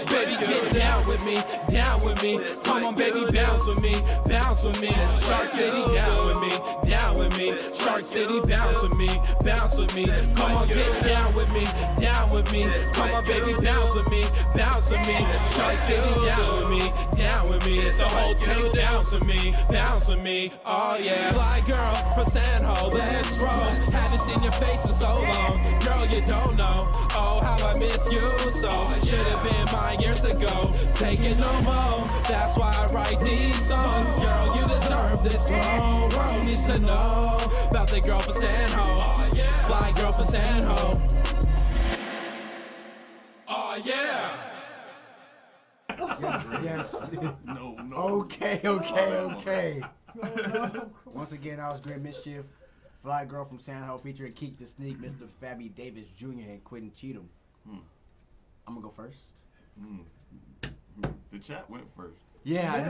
Baby, get down with me, down with me. Come on, baby, bounce with me, bounce with me. Shark City, down with me, down with me. Shark City, bounce with me, bounce with me. Come on, get down with me, down with me. Come on, baby, bounce with me, bounce with me. Shark City, down with me, down with me. The whole team bounce with me, bounce with me. Oh yeah, fly girl from San Ho, let's roll. Haven't seen your face in so long, girl, you don't know. Oh, how I miss you so. Should've been mine years ago. Taking no more. That's why I write these songs. Girl, you deserve this throne. World needs to know about the girl from San Ho. Fly girl from San Ho. Oh yeah. Yes. No. Okay. Once again, I was Great Mischief. Fly girl from San Ho featuring Keek the Sneak, Mr. Fabby Davis Jr. and Quentin Cheatham. I'm gonna go first. The chat went first. Yeah, I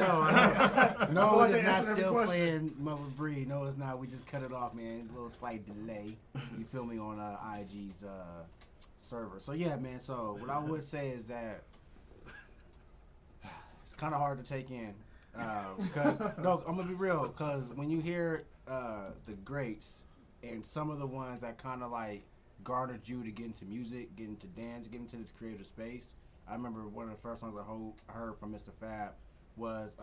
know. No, it's not still playing Mother Bree. No, it's not. We just cut it off, man. A little slight delay. You feel me on IG's server. So yeah, man. So what I would say is that it's kind of hard to take in. No, I'm gonna be real. Cause when you hear the greats, and some of the ones that kind of like garnered you to get into music, get into dance, get into this creative space. I remember one of the first songs I heard from Mr. Fab was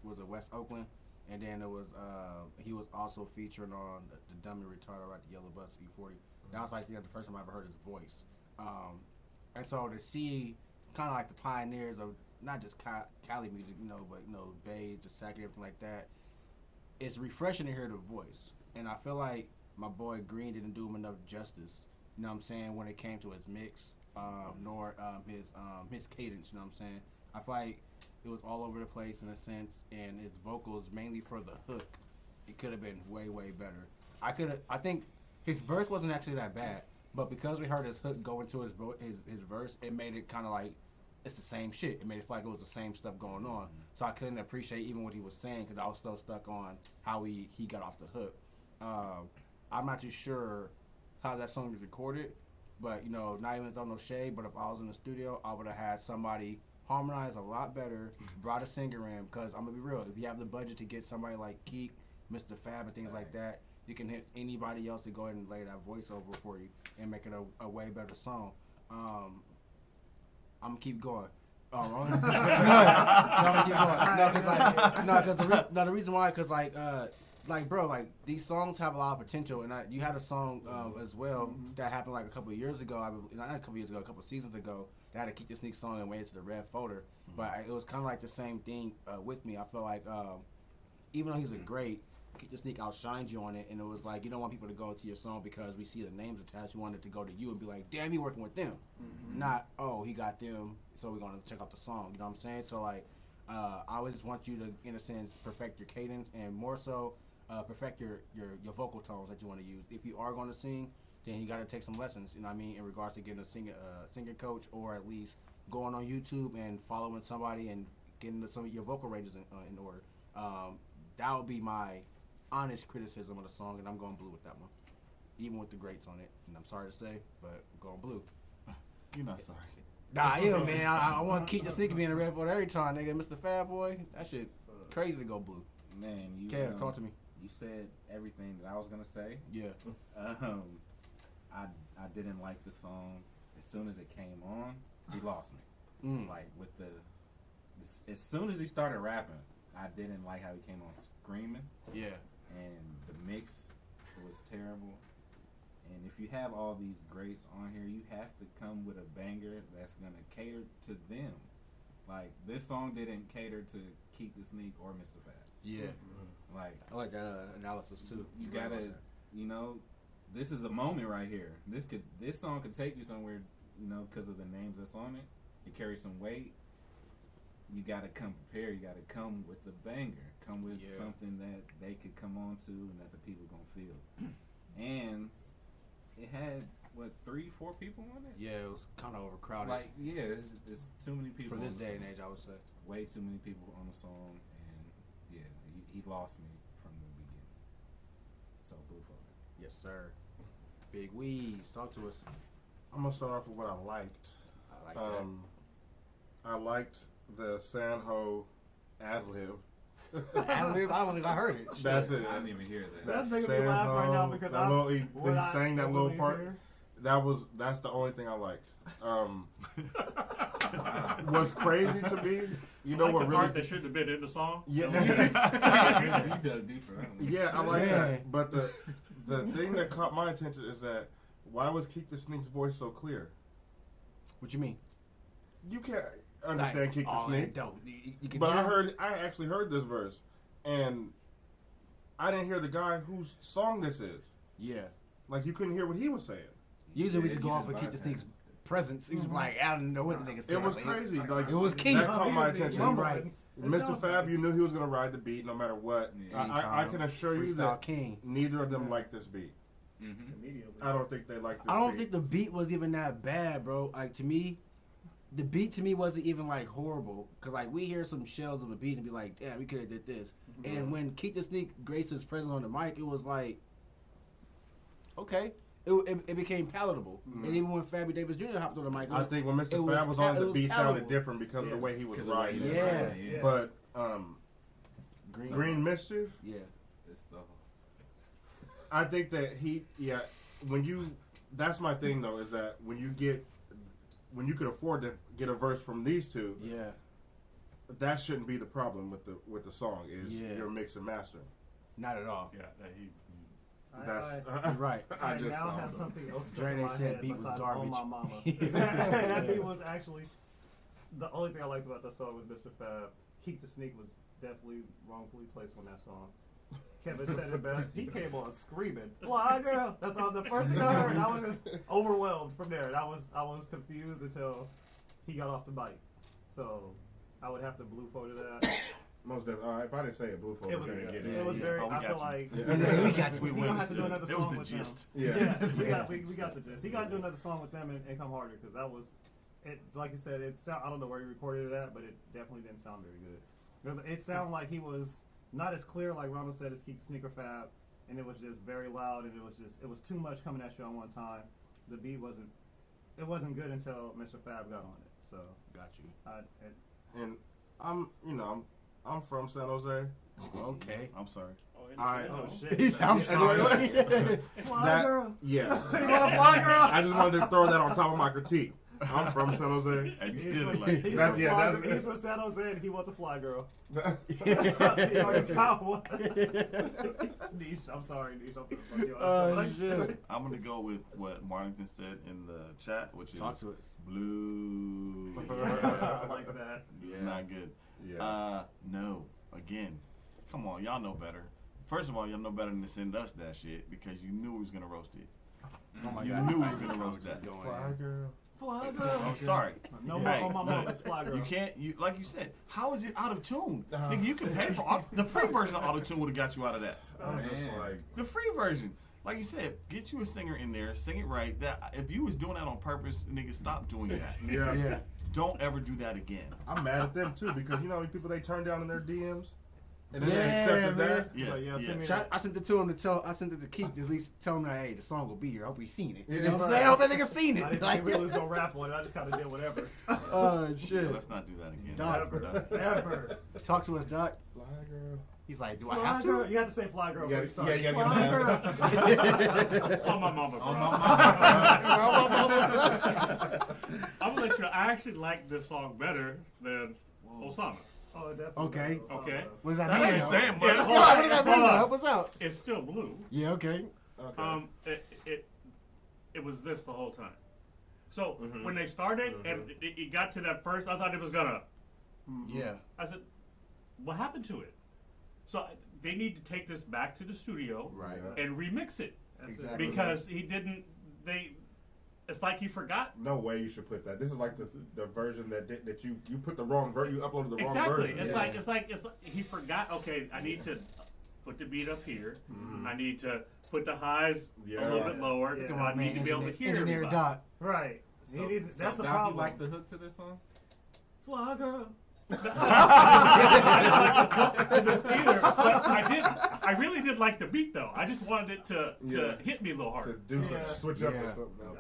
it West Oakland, and then it was he was also featuring on the Dummy Retarded at the Yellow Bus E40. That was like the first time I ever heard his voice. And so to see kind of like the pioneers of not just Cali music, but Bay, just Sacramento, everything like that, it's refreshing to hear the voice. And I feel like my boy Green didn't do him enough justice, you know what I'm saying, when it came to his mix, nor his cadence, you know what I'm saying. I feel like it was all over the place in a sense, and his vocals, mainly for the hook, it could have been way, way better. I think his verse wasn't actually that bad, but because we heard his hook go into his verse, it made it kind of like it's the same shit. It made it feel like it was the same stuff going on. So I couldn't appreciate even what he was saying because I was still stuck on how he got off the hook. I'm not too sure how that song was recorded, but not even throwing no shade, but if I was in the studio, I would have had somebody harmonize a lot better, brought a singer in, because I'm gonna be real, if you have the budget to get somebody like Keek, Mr. Fab, and things like that, you can hit anybody else to go ahead and lay that voice over for you and make it a way better song. I'm gonna keep going. Oh, wrong. No, I'm gonna keep going. No, the reason why, because bro, these songs have a lot of potential, and you had a song as well that happened like a couple of years ago. Not a couple of years ago, a couple of seasons ago. That had to keep the sneak song and went into the red folder. But it was kind of like the same thing with me. I feel like even though he's a great, Keep the Sneak outshined you on it, and it was like you don't want people to go to your song because we see the names attached. You want it to go to you and be like, damn, he working with them, not he got them, so we're gonna check out the song. You know what I'm saying? So I always just want you to, in a sense, perfect your cadence and more so perfect your vocal tones that you want to use. If you are going to sing, then you got to take some lessons. You know what I mean? In regards to getting a singing coach, or at least going on YouTube and following somebody and getting some of your vocal ranges in order. That would be my honest criticism of the song, and I'm going blue with that one, even with the greats on it. And I'm sorry to say, but I'm going blue. You're not sorry. Nah, yeah, man. I want to keep the sneaker being a red for every time, nigga. Mr. Fab Boy, that shit crazy to go blue. Man, Kev, talk to me. You said everything that I was gonna say. Yeah. I didn't like the song. As soon as it came on, he lost me. Like with as soon as he started rapping, I didn't like how he came on screaming. Yeah. And the mix was terrible. And if you have all these greats on here, you have to come with a banger that's gonna cater to them. Like this song didn't cater to Keep the Sneak or Mr. Fab. Yeah. Like I like that analysis too. You gotta, this is a moment right here. This song could take you somewhere, because of the names that's on it. It carries some weight. You gotta come prepared. You gotta come with the banger. Come with something that they could come on to and that the people gonna feel. And it had 3-4 people on it. Yeah, it was kind of overcrowded. It's too many people for this day and age. I would say way too many people on the song, and he lost me from the beginning. So blue for it. Yes, sir. Big Weez, talk to us. I'm gonna start off with what I liked. I like that. I liked the Sanho ad lib. Ad lib? I don't think I heard it. That's it. I didn't even hear that. That's making me laugh right now because he sang that little part. That's the only thing I liked. What's crazy to me, what the really part that shouldn't have been in the song. Yeah, You dug deeper. yeah, I like that. But the thing that caught my attention is that why was Keek the Sneak's voice so clear? What you mean? You can't understand Keek the Sneak. You can but I actually heard this verse, and I didn't hear the guy whose song this is. Yeah. Like you couldn't hear what he was saying. Usually we should go off with Keek the Sneak's presence. He's like, I don't know what the nigga said. It was crazy. Like it was Keek. That caught my attention. Right. Mr. Fab, you knew he was going to ride the beat no matter what. I can assure you that neither of them liked this beat. Immediately. I don't think they liked this beat. I don't think the beat was even that bad, bro. Like, to me, the beat to me wasn't even, like, horrible. Because, like, we hear some shells of a beat and be like, damn, we could have did this. And when Keek the Sneak graced his presence on the mic, it was like, okay. It became palatable. And even when Fabby Davis Jr. hopped on the mic, I think when Mr. Fab was on, the beat sounded different because of the way he was riding. Yeah. But Green Mischief? Yeah. It's the I think that that's my thing though, is that when you could afford to get a verse from these two, that shouldn't be the problem with the song is your mix and mastering. Not at all. Yeah, That's right. I now have something else stuck Dre in my said head beat was besides garbage. "Oh My Mama." That beat was actually the only thing I liked about that song was Mr. Fab. Keek the Sneak was definitely wrongfully placed on that song. Kevin said it best. He came on screaming, "Fly girl!" That's all the first thing I heard. I was just overwhelmed from there. And I was confused until he got off the bike. So I would have to blue photo that. Most definitely. If I didn't say it, blue photo. It was very. I feel like we got you. We gonna have to do another song with them. Yeah, we got the gist. He got to do another song with them and come harder because that was it. Like you said, it sound. I don't know where he recorded it at, but it definitely didn't sound very good. It sounded like he was not as clear, like Ronald said, as Keek Sneaker Fab, and it was just very loud, and it was too much coming at you on one time. The beat wasn't good until Mr. Fab got on it. So got you. And I'm from San Jose. Okay. I'm sorry. Oh shit. I'm sorry. Fly girl. Yeah. You want a fly girl? I just wanted to throw that on top of my critique. I'm from San Jose. And you still like he's from San Jose and he wants a fly girl. He already found one. Niche, I'm sorry, Niche. I'm gonna go with what Marlington said in the chat, which is talk to us. Blue. I like that. It's not good. Yeah. No. Again, come on, y'all know better. First of all, y'all know better than to send us that shit because you knew we was gonna roast it. Oh my you God. knew we was gonna roast that. Fly girl. Fly girl. I'm sorry. No more on my mom. That's fly girl. You can't. Like you said, how is it out of tune? Nigga, you can pay for the free version of auto tune would have got you out of that. I'm just like the free version. Like you said, get you a singer in there, sing it right. That if you was doing that on purpose, nigga, stop doing that. yeah. Don't ever do that again. I'm mad at them too because you know people they turn down in their DMs. And then they accepted that. Yeah. I sent it to him I sent it to Keith to at least tell him that, hey, the song will be here. I hope he's seen it. You know what I'm saying? I hope that nigga seen it. I didn't think we was gonna rap on it. I just kind of did whatever. Oh, shit. No, let's not do that again. Ever. Talk to us, Doc. Fly girl. He's like, do Fly I have girl. to? You have to say fly girl before you start. Yeah, you gotta fly girl. On my mama, bro. I'm gonna let you know, I actually like this song better than Osama. Oh, definitely. Okay. Okay. What does that That mean? ain't saying much. Yeah, what does that mean? Help us out. It's still blue. Yeah, okay. It was this the whole time. So when they started and it got to that first, I thought it was gonna. Yeah. I said, what happened to it? So they need to take this back to the studio and remix it. Exactly. Because he didn't. It's like he forgot. No way you should put that. This is like the version that you put the wrong version. You uploaded the wrong Exactly. version. It's like he forgot. Okay, I need to put the beat up here. I need to put the highs a little bit lower. I need to be able to hear Engineer everybody. Doc. Right. So, that's the Doc, problem. you like the hook to this song? Fly girl. I didn't like the this either, but I really did like the beat though. I just wanted it to hit me a little harder. To do some switch up or something.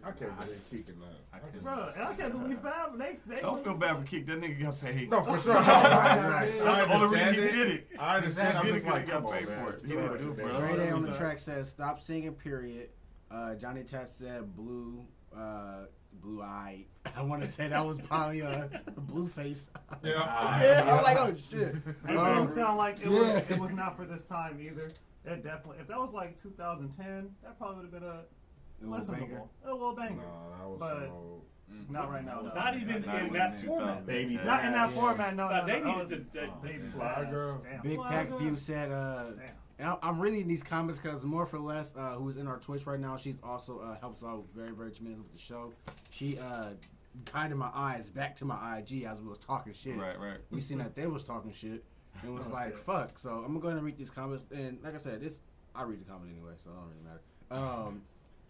I can't believe Keegan that. Bro, and I can't believe Fab. They Don't feel bad for Keek. That nigga got paid. No, for sure. That's the only reason he did it. I understand. I'm just like, got come on, paid man. for it. He did what you did. Dre Day on the track says, stop singing, period. Johnny Test said, blue eye. I want to say that was probably Blueface. Yeah. I'm like, oh shit. It didn't sound like it was not for this time either. It definitely, if that was like 2010, that probably would have been listenable. A little banger. No, that was but so... not right now. Not even in that format. Baby. Not in that format, no. They needed to. Baby Fly girl. Big Pack View said, and I'm reading these comments because More for Less, who's in our Twitch right now, she's also helps out very, very tremendously with the show. She guided my eyes back to my IG as we was talking shit. Right. We seen that they was talking shit and was like, fuck. So I'm gonna go ahead and read these comments. And like I said, I read the comments anyway, so it don't really matter.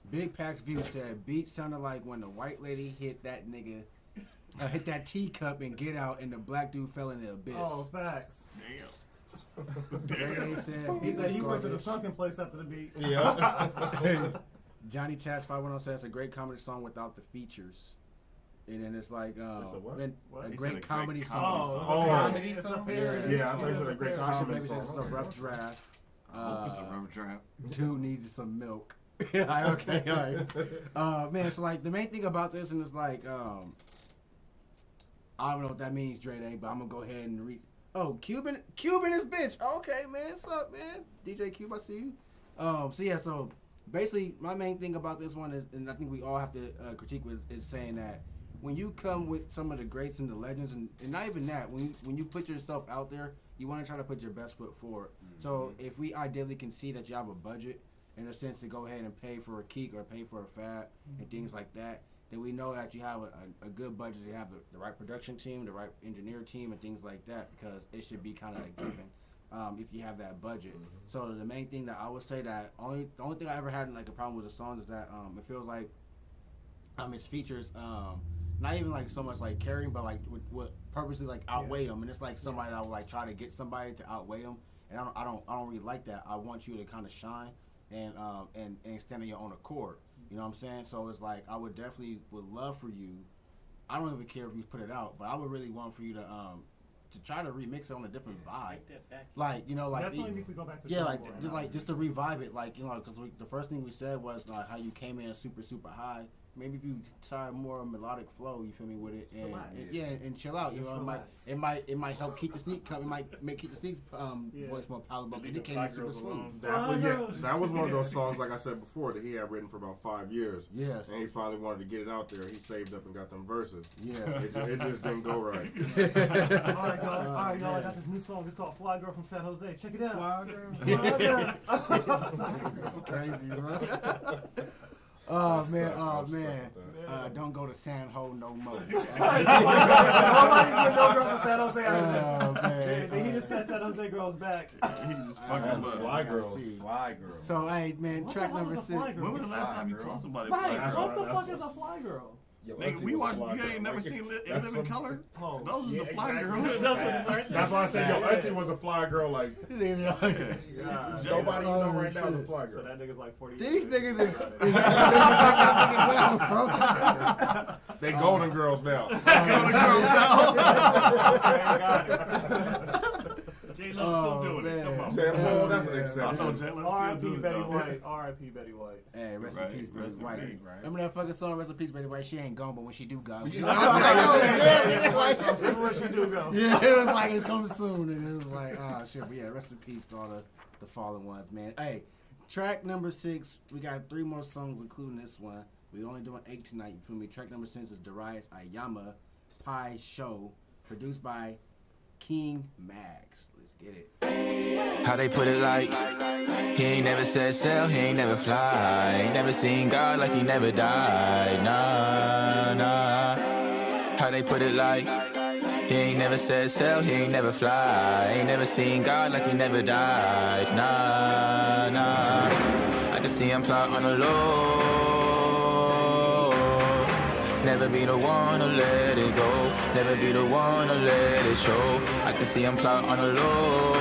Big Pack's View said, beat sounded like when the white lady hit that nigga, hit that teacup and get out, and the black dude fell in the abyss. Oh, facts. He said he went to the sunken place after the beat. Yeah. Johnny Task 510 says a great comedy song without the features. And then it's like a great comedy song. Comedy song? Yeah, I thought you said a great Sasha comedy Baby says it's a song. rough draft. It's a rubber trap. Dude needs some milk. Okay. Man, so like the main thing about this, and it's like, I don't know what that means, Dre Day, but I'm gonna go ahead and read. Oh, Cuban is bitch. Okay, man, what's up, man? DJ Cube, I see you. So basically, my main thing about this one is, and I think we all have to critique is saying that when you come with some of the greats and the legends, and not even that, when you put yourself out there, you want to try to put your best foot forward. Mm-hmm. So if we ideally can see that you have a budget, in a sense, to go ahead and pay for a Keek or pay for a Fab and things like that, then we know that you have a good budget. You have the right production team, the right engineer team, and things like that, because it should be kind of a given if you have that budget. Mm-hmm. So the main thing that I would say that the only thing I ever had like a problem with the songs is that it feels like its features not even like so much like carrying, but like with purposely like outweigh them, and it's like somebody that would like try to get somebody to outweigh them, and I don't really like that. I want you to kind of shine and stand on your own accord. You know what I'm saying? So it's like I would love for you. I don't even care if you put it out, but I would really want for you to try to remix it on a different vibe. Like, you know, like definitely need to go back to just to revive it, like, you know, because the first thing we said was like how you came in super high. Maybe if you try more melodic flow, you feel me, with it, and chill out. You know, it might help keep the sneak. It might keep the sneak's voice more palatable. It came in super smooth. That was one of those songs, like I said before, that he had written for about 5 years. Yeah, and he finally wanted to get it out there. He saved up and got them verses. Yeah, it just didn't go right. All right, y'all. I got this new song. It's called "Fly Girl from San Jose." Check it out. Fly Girl. It's crazy, bro. Oh man! Don't go to San Ho no more. Nobody's with no girls in San Jose after this. He just said San Jose girls back. He just fucking Fly girls. Fly girls. So hey man, track number 6. When was the last time you called somebody right, fly girl? What the fuck is a fly girl? Nigga, we watched. You ain't never seen In Living Color? Oh, those are the fly girls. That's why I said your auntie was a fly girl. Like nobody you know right now is a fly girl. So that nigga's like 40. These niggas is they golden girls now. Got it. J-Lo's still doing it. Come on. J-Lo, that's an exception. R.I.P. Betty White. R.I.p. Betty White. Hey, rest in peace, Betty White. Right. Remember that fucking song, Rest in Peace, Betty White? She ain't gone, but when she do go. When she do go. Yeah, it was like it's coming soon, and it was like, oh shit. But yeah, rest in peace to all the fallen ones, man. Hey, track number 6. We got 3 more songs, including this one. We only doing 8 tonight. You feel me? Track number 6 is Darius Ayama, Pie Show, produced by King Mags. Let's get it. How they put it like, he ain't never said sail, he ain't never fly. Ain't never seen God like he never died. Nah. How they put it like, he ain't never said sail, he ain't never fly. Ain't never seen God like he never died. Nah. I can see him plot on the low. Never be the one to let it go. Never be the one to let it show. I can see him plot on the low.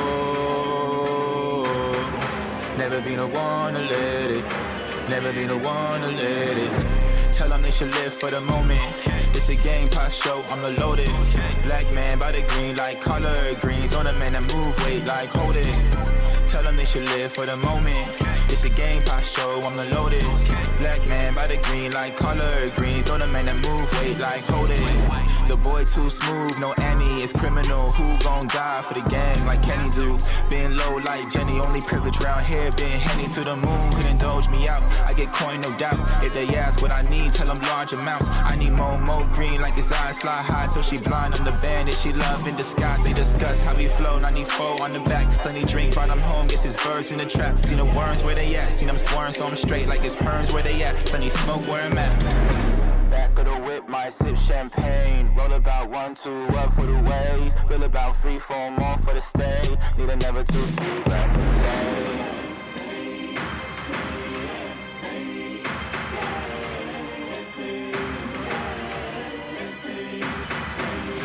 Never be the one to let it. Never be the one to let it. Tell them they should live for the moment. It's a game pop show, I'm the loaded. Black man by the green like collard greens. On the man that move weight like hold it. Tell them they should live for the moment. It's a game pop show, I'm the loaded. Black man by the green like collard greens. On the man that move weight like hold it. The boy too smooth, no Annie is criminal. Who gon' die for the gang like Kenny do? Being low like Jenny, only privilege round here. Being Henny to the moon, could indulge me out. I get coin, no doubt. If they ask what I need, tell them large amounts. I need more green like his eyes fly high till she blind. I'm the bandit she love in disguise. They discuss how we flow, 94 on the back. Plenty drink, brought him home, gets his birds in the trap. Seen the worms where they at, seen them squirm, so I'm straight like his perms where they at. Plenty smoke where I'm at. Back of the whip, might sip champagne. Roll about 1, 2 up for the waves. Bill about 3, 4 more for the stay. Need a never 2, 2 glass insane.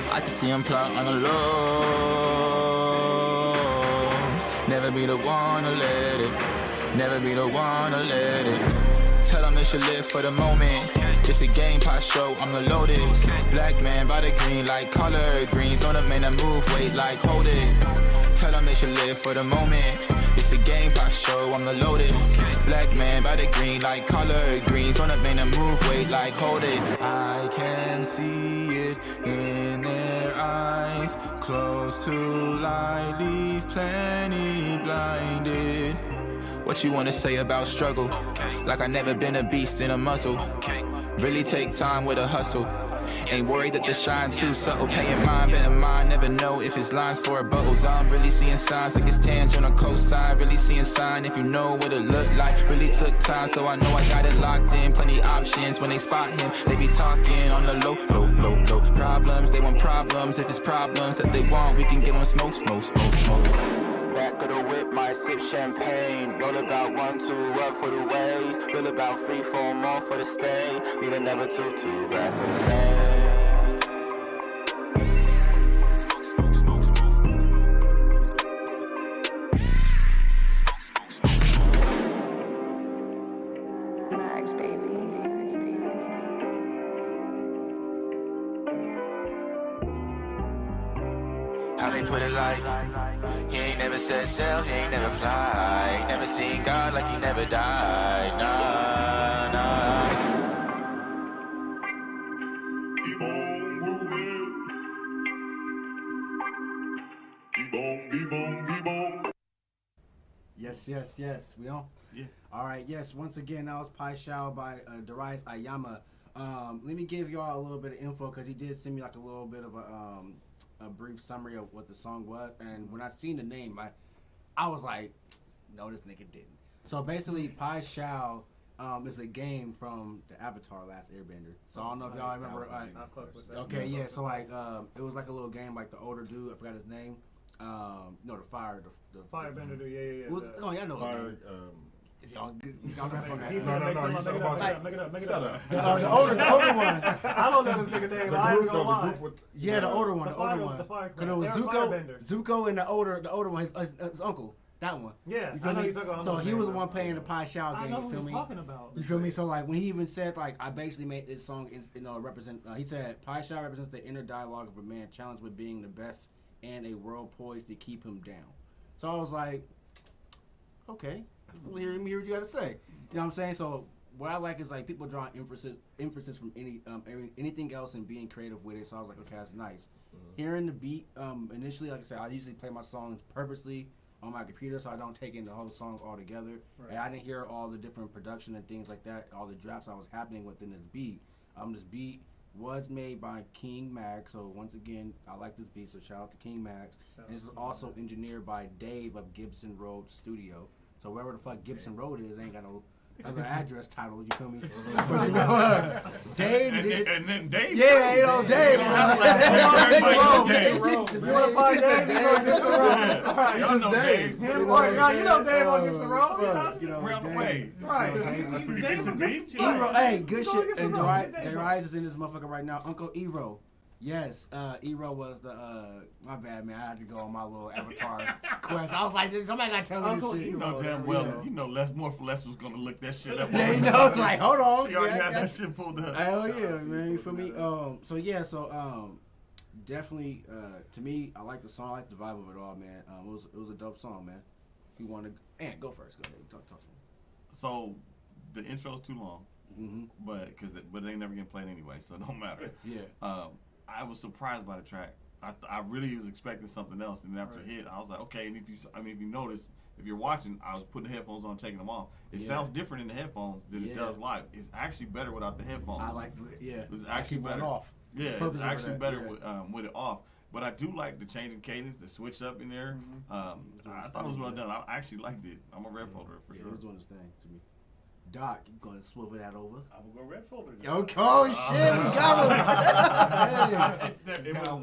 I can see him plot on the low. Never be the one to let it. Never be the one to let it. Tell them they should live for the moment. It's a game pop show, I'm the loaded. Black man by the green like collard greens. Know the man that move weight like hold it. Tell them they Everybody should live for the moment. It's a game pop show, I'm the Lotus. Black man by the green like collard greens. On up in a move, wait like hold it. I can see it in their eyes. Close to light, leave plenty blinded. What you wanna say about struggle? Like I never been a beast in a muzzle. Really take time with a hustle. Ain't worried that the shine too subtle. Paying mind, better mind, never know if it's lines for a bubbles. I'm really seeing signs like it's tangent on a cosign. Really seeing sign if you know what it look like. Really took time, so I know I got it locked in. Plenty options when they spot him. They be talking on the low. Problems, they want problems. If it's problems that they want, we can give them smoke. Back of the whip, might sip champagne. Roll about 1, 2, up for the waves. Feel about 3, 4 more for the stay. Need a never 2, 2 glass of the same. Max, baby. How they put it like, he ain't never set sail, he ain't never fly. Never seen God like he never died. Nah. Keep on moving. Keep on. Yes. We on? Yeah. All right. Yes. Once again, that was Pai Shao by Darius Ayama. Let me give y'all a little bit of info because he did send me like a little bit of a brief summary of what the song was. And when I seen the name, I was like, no, this nigga didn't. So basically, Pai Shao is a game from the Avatar Last Airbender. So I don't know if y'all remember. Okay, yeah. So like, it was like a little game, like the older dude. I forgot his name. No, the Firebender dude. Yeah. I know. Fire. Y'all No. Make it up. The older one. I don't know this nigga name. I ain't gonna lie. Yeah, the older one. Because it was Zuko and the older one, his uncle. That one. Yeah, I know he's talking about. So he was the one playing the Pai Shao game. I know You feel who me? he's talking about. You feel me? So like when he even said like I basically made this song, represent. He said Pai Shao represents the inner dialogue of a man challenged with being the best and a world poised to keep him down. So I was like, okay. Hear what you got to say. You know what I'm saying? So what I like is like people drawing emphasis from anything else and being creative with it. So I was like, okay, that's nice. Hearing the beat, initially, like I said, I usually play my songs purposely on my computer so I don't take in the whole song all together. Right. And I didn't hear all the different production and things like that, all the drops that was happening within this beat. This beat was made by King Max. So once again, I like this beat. So shout out to King Max. And this is also engineered by Dave of Gibson Road Studio. So wherever the fuck Gibson Road is, ain't got no other address title. You feel me? But you know, Dave and then Dave. Yeah, you know Dave. You want to find Dave? You know Gibson Road. All right, y'all know Dave. You know Dave on Gibson Road. You know, we're on the way. Right. Dave from Gibson. Hey, good shit. And Darius is in this motherfucker right now. Uncle Ero. Yes, Ero was the, my bad, man. I had to go on my little Avatar quest. I was like, somebody got to tell me this shit. You know damn well, you know More for Less was going to look that shit up. Yeah, you know, like, hold on. She already had that shit pulled up. Hell yeah, man. You feel me? Definitely, to me, I like the song. I like the vibe of it all, man. It was a dope song, man. If you want to, go first. Go ahead. Talk to me. So, the intro's too long. Mm-hmm. But it ain't never getting played anyway, so it don't matter. Yeah. I was surprised by the track. I really was expecting something else, and then after it hit, I was like, okay. And if you notice, if you're watching, I was putting the headphones on, taking them off. It sounds different in the headphones than it does live. It's actually better without the headphones. I like, it's actually better. It off. Yeah, it's actually better with it off. But I do like the change in cadence, the switch up in there. Mm-hmm. I thought it was well done. I actually liked it. I'm a red folder for sure. It was doing this thing to me. Doc, you gonna swivel that over? I will go red folder. Oh shit, we got him.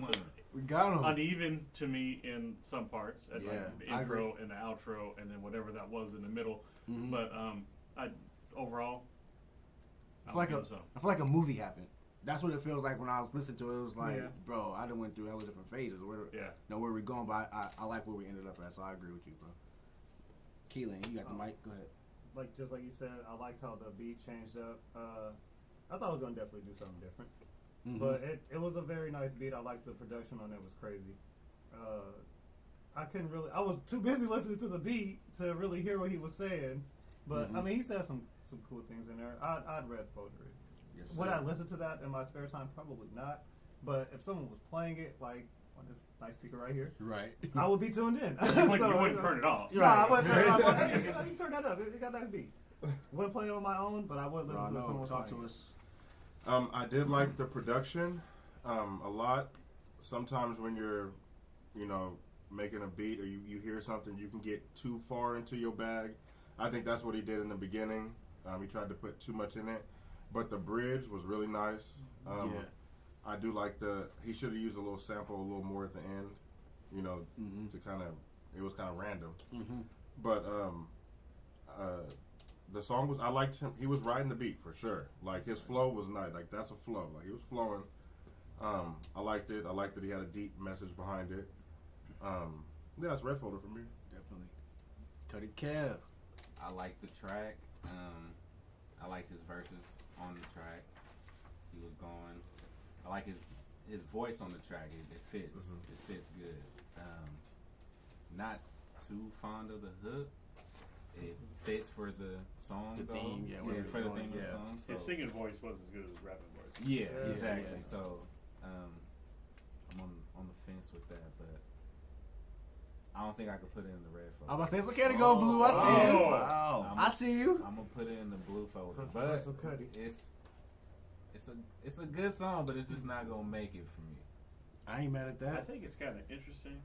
We got him. Uneven to me in some parts, at like the intro and the outro, and then whatever that was in the middle. Mm-hmm. But overall, I feel like a movie happened. That's what it feels like when I was listening to it. It was like, bro, I done went through hella different phases. Where we're going, but I like where we ended up at. So I agree with you, bro. Keelan, you got the mic. Go ahead. Just like you said, I liked how the beat changed up. I thought I was gonna definitely do something different, but it was a very nice beat. I liked the production on it; was crazy. I couldn't really. I was too busy listening to the beat to really hear what he was saying. But I mean, he said some cool things in there. I'd red folder it. Yes, Would sir. I listen to that in my spare time? Probably not. But if someone was playing it, like on this nice speaker right here, Right. I would be tuned in. You wouldn't turn it off. Nah, I wouldn't turn it off. Hey, you can turn that up. It got a nice beat. Wouldn't play it on my own, but I would listen to someone Talk playing to it. us. I did like the production a lot. Sometimes when you're, making a beat or you hear something, you can get too far into your bag. I think that's what he did in the beginning. He tried to put too much in it. But the bridge was really nice. I do like he should have used a little sample a little more at the end, to kind of, it was kind of random. But the song was, I liked him. He was riding the beat for sure. Like his flow was nice. Like that's a flow. Like he was flowing. I liked it. I liked that he had a deep message behind it. Yeah, it's red folder for me. Definitely. Cut it, Kev. I like the track. I like his verses on the track. He was going. I like his voice on the track. It fits. It fits good. Not too fond of the hook. It fits for the song. The theme, yeah, for the theme of the song. So His singing voice wasn't as good as his rapping voice. yeah, exactly. Yeah. So I'm on the fence with that, but I don't think I could put it in the red folder. I'm about to say it's okay to go blue. I see you. Wow. I see you. I'm gonna put it in the blue folder, but Controversial Cuddy. it's a good song, but it's just not gonna make it for me. I ain't mad at I that. think it's kind of interesting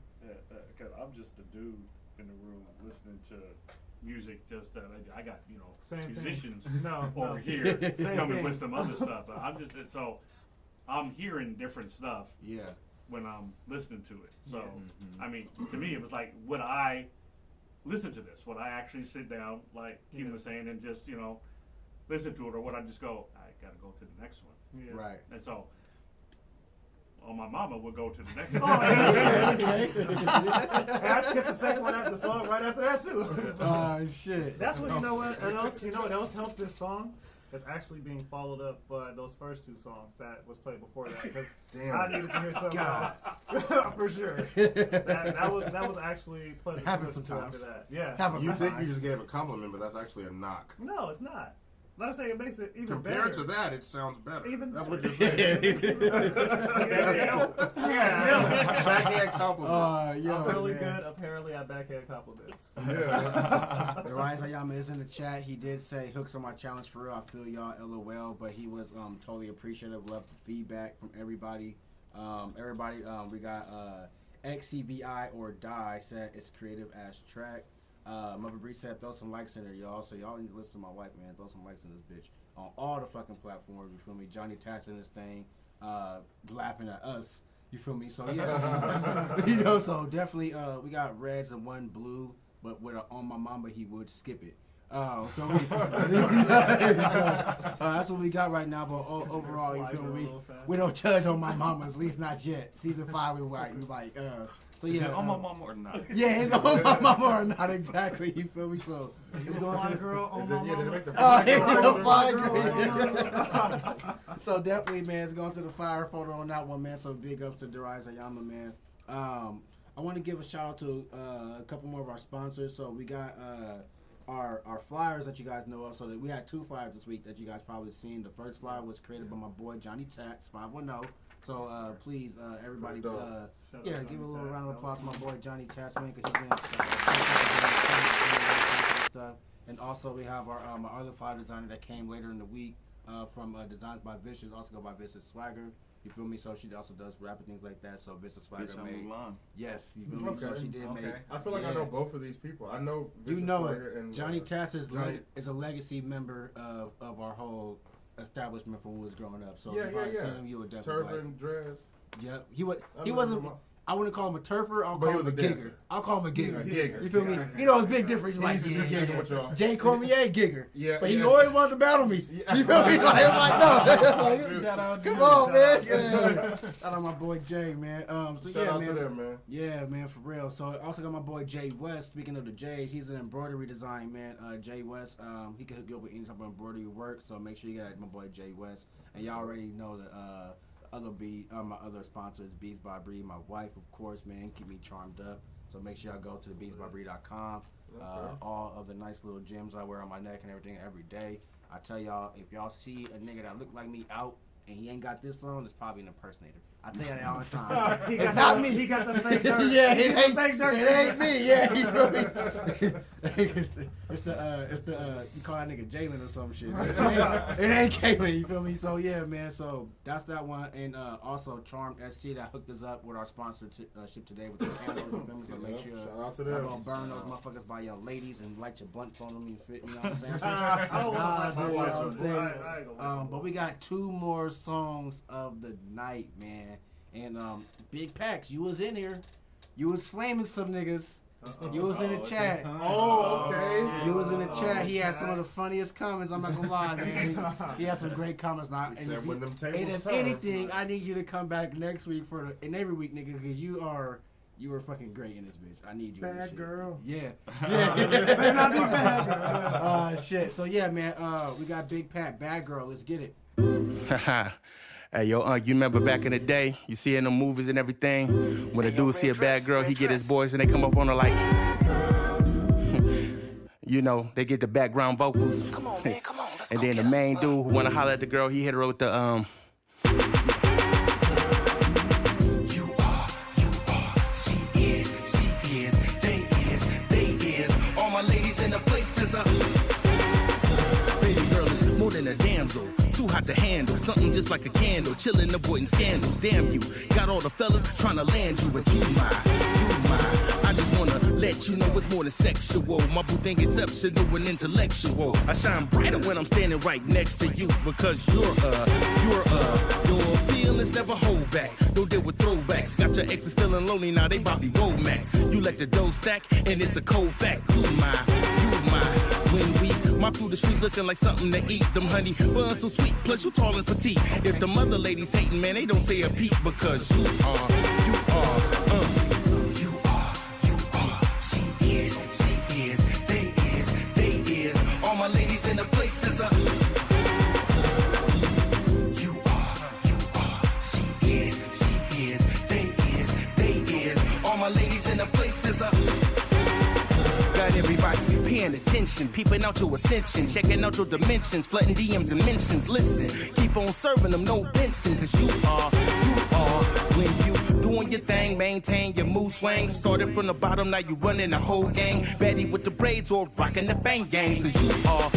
because I'm just a dude in the room listening to music. Just I got Same thing. musicians No, over no. here Same coming thing. with some other stuff. But I'm hearing different stuff Yeah. when I'm listening to it. So I mean, to me, it was like, would I listen to this? Would I actually sit down, like Keith was saying, and just listen to it, or would I just go, I gotta go to the next one? Yeah. Right. And so, my mama would go to the next Oh, one. And I skipped the second one after the song right after that too. Oh shit. That's what what else helped this song? It's actually being followed up by those first two songs that was played before that, because I needed to hear something else for sure. That was actually pleasant to Happens listen to after sometimes. that. Yeah. Happens You think you sometimes. just gave a compliment, but that's actually a knock. No, it's not. I'm saying it makes it even Compared better. to that, it sounds better. Even that's what better. you're saying. Backhand compliment. Yo, I'm really man. good, apparently, at backhand compliments. The Rise Ayama is in the chat. He did say hooks are my challenge for real. I feel y'all LOL, but he was totally appreciative. Love the feedback from everybody. We got XCVI or Die said it's creative ass track. Mother Bree said throw some likes in there, y'all. So y'all need to listen to my wife, man. Throw some likes in this bitch on all the fucking platforms. You feel me? Johnny Tats in this thing, laughing at us. You feel me? So yeah, so definitely we got reds and one blue, but with a on my mama he would skip it. So that's what we got right now. But overall, you feel me? We don't judge on my mama, at least not yet. Season 5, we like so yeah. Is it on my mama or not? Yeah, it's on my mama or not exactly. You feel me? So it's going Fly to girl on Is my it, yeah, did it mama. make the fly girl. So definitely, man, it's going to the fire photo on that one, man. So big ups to Darius Ayama, man. I want to give a shout out to a couple more of our sponsors. So we got our flyers that you guys know of. So that we had 2 flyers this week that you guys probably seen. The first flyer was created by my boy Johnny Tats 510. So please, everybody, give a little round of applause to my boy Johnny Tats, man, because he's been stuff. And also we have our other flyer designer that came later in the week from Designs by Vicious, also go by Vicious Swagger. You feel me? So she also does rap and things like that. So Vicious Swagger made. Yes, you feel me? So she did make. I feel like I know both of these people. I know Vicious Swagger and Johnny Tats is Johnny. Is a legacy member of our whole establishment from when we was growing up. So Yeah, if I yeah. seen him, you would definitely Turf like. and Dress. Yep, he was. I He know wasn't. him. I wouldn't call him a turfer. I'll But call he him a was a gigger. dancer. I'll call him a gigger. A gigger. You feel me? You know, it's big difference. He's like, He used to be gigging with y'all. Jay Cormier gigger. Yeah, But he yeah. always wanted to battle me. You feel me? Like, I'm like, no. Shout out Come to on, you. man. Yeah. Shout out my boy Jay, man. So Shout yeah, out man. to them, man. Yeah, man, for real. So I also got my boy Jay West. Speaking of the Jays, he's an embroidery design, man. Jay West, he can hook you up with any type of embroidery work. So make sure you get my boy Jay West. And y'all already know that my other sponsors, Beats by Bree, my wife, of course, man, keep me charmed up. So make sure y'all go to thebeatsbybree.com. All of the nice little gems I wear on my neck and everything every day. I tell y'all, if y'all see a nigga that look like me out and he ain't got this on, it's probably an impersonator. I tell you that all the time. It's not me. He got the fake dirt. Yeah, it ain't fake dirt. It ain't me. Yeah, you feel me? it's the you call that nigga Jalen or some shit. It ain't Kaylin. You feel me? So yeah, man. So that's that one, and also Charmed SC that hooked us up with our sponsorship today with the candles. You feel me? So make sure shout out to y'all them. gonna burn those motherfuckers by y'all ladies and light your blunts on them. You fit? You know what I'm saying? You know what I'm saying? But we got 2 more songs of the night, man. And Big Pax, you was in here. You was flaming some niggas. You was in the chat. Oh, okay. You was in the chat. He had some of the funniest comments. I'm not gonna lie, man. He had some great comments. Now, and if anything, I need you to come back next week and every week, nigga, because you were fucking great in this bitch. I need you. in this Bad shit. girl. Yeah. Not be bad girl. Shit. So yeah, man. We got Big Pat, Bad Girl. Let's get it. Hey, yo, you remember back in the day, you see in the movies and everything, when a dude see a bad girl, he get his boys and they come up on her like, you know, they get the background vocals. Come on, man, come on. And then the main dude who wanna holler at the girl, he hit her with the, You are, she is, they is. All my ladies in the places are. baby girl is more than a damsel. Too hot to handle, something just like a candle, chillin', avoiding scandals. Damn you, got all the fellas trying to land you, but you mine. I just wanna let you know it's more than sexual. My boo think exceptional and intellectual. I shine brighter when I'm standing right next to you because your feelings never hold back. Don't deal with throwbacks. Got your exes feeling lonely now, they Bobby Womack. You let the dough stack and it's a cold fact. You mine. When we march through the streets looking like something to eat. Them honey buns so sweet, plus you tall and petite. If the mother ladies hating, man, they don't say a peep because you are. She is, they is. All my ladies in the places are. You are, she is, they is. All my ladies in the places are. Got everybody paying attention, peeping out your ascension, checking out your dimensions, flooding DMs and mentions. Listen, keep on serving them, no Benson, cause you are. When you doing your thing, maintain your mood swing. Started from the bottom, now you running the whole gang. Baddie with the braids or rocking the bang gangs, cause you are.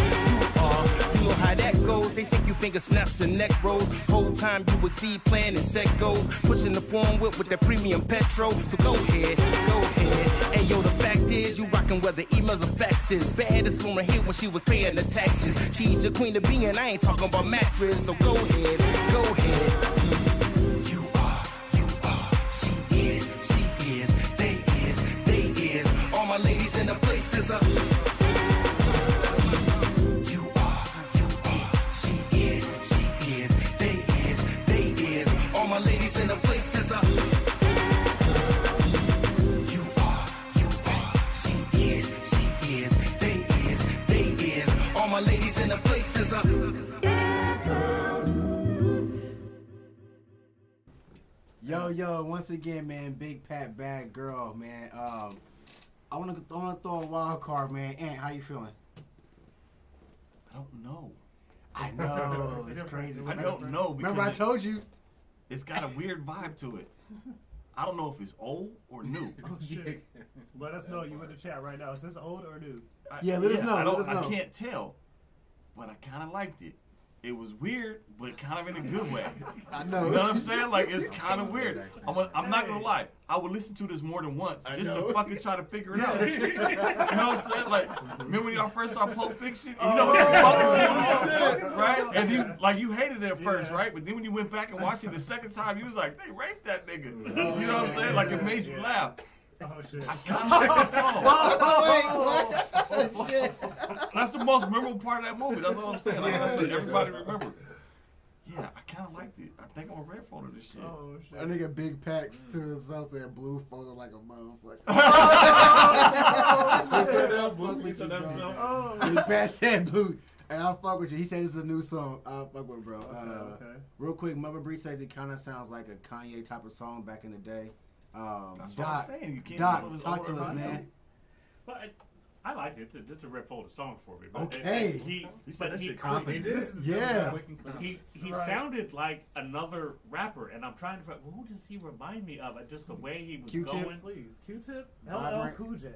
You know how that goes, they think you finger snaps and neck rolls. Whole time you exceed plan and set goals. Pushing the form whip with that premium petrol. So go ahead. Hey yo, the fact is, you rockin' whether emails or faxes. Bad as Lauren Hill when she was paying the taxes. She's your queen of being, I ain't talking about mattress. So go ahead. You are, she is, they is. All my ladies in the places are. You are, she is, they is. All my ladies in the places are. You are, she is, they is. All my ladies in the places are. Yo, once again, man, Big Pat, Bad Girl, man. I wanna throw a wild card, man. Ant, how you feeling? I don't know. I know, it's crazy. I don't know. Remember I told you. It's got a weird vibe to it. I don't know if it's old or new. Oh shit! Let us know. You in the chat right now. Is this old or new? Let us know. I can't tell, but I kind of liked it. It was weird, but kind of in a good way. I know. You know what I'm saying? Like, it's kind of weird. I'm not going to lie. I would listen to this more than once just to fucking try to figure it out. You know what I'm saying? Like, remember when y'all first saw Pulp Fiction? You know what the right? And you hated it at first, right? But then when you went back and watched it the second time, you was like, they raped that nigga. You know what I'm saying? Like, it made you laugh. Oh shit! I kind of like the song. Oh shit! That's the most memorable part of that movie. That's all I'm saying. Like, that's what everybody remembers. Yeah, I kind of liked it. I think I'm gonna red folder this shit. Oh shit! That nigga Big Packs to himself said blue folder like a motherfucker. He said that himself. Big Packs said blue. Hey, I'll fuck with you. He said it's a new song. I'll fuck with him, bro. Okay. Real quick, Mother Bree says it kind of sounds like a Kanye type of song back in the day. That's Doc, what I'm saying. You can't Doc, tell it was talk to over us, man. But I like it. It's a Red Folder song for me. But Okay. He said that shit confident. Yeah. He sounded like another rapper, and I'm trying to find, who does he remind me of? Just the way he was Q-Tip? going. Please, Q-Tip, LL Cool J.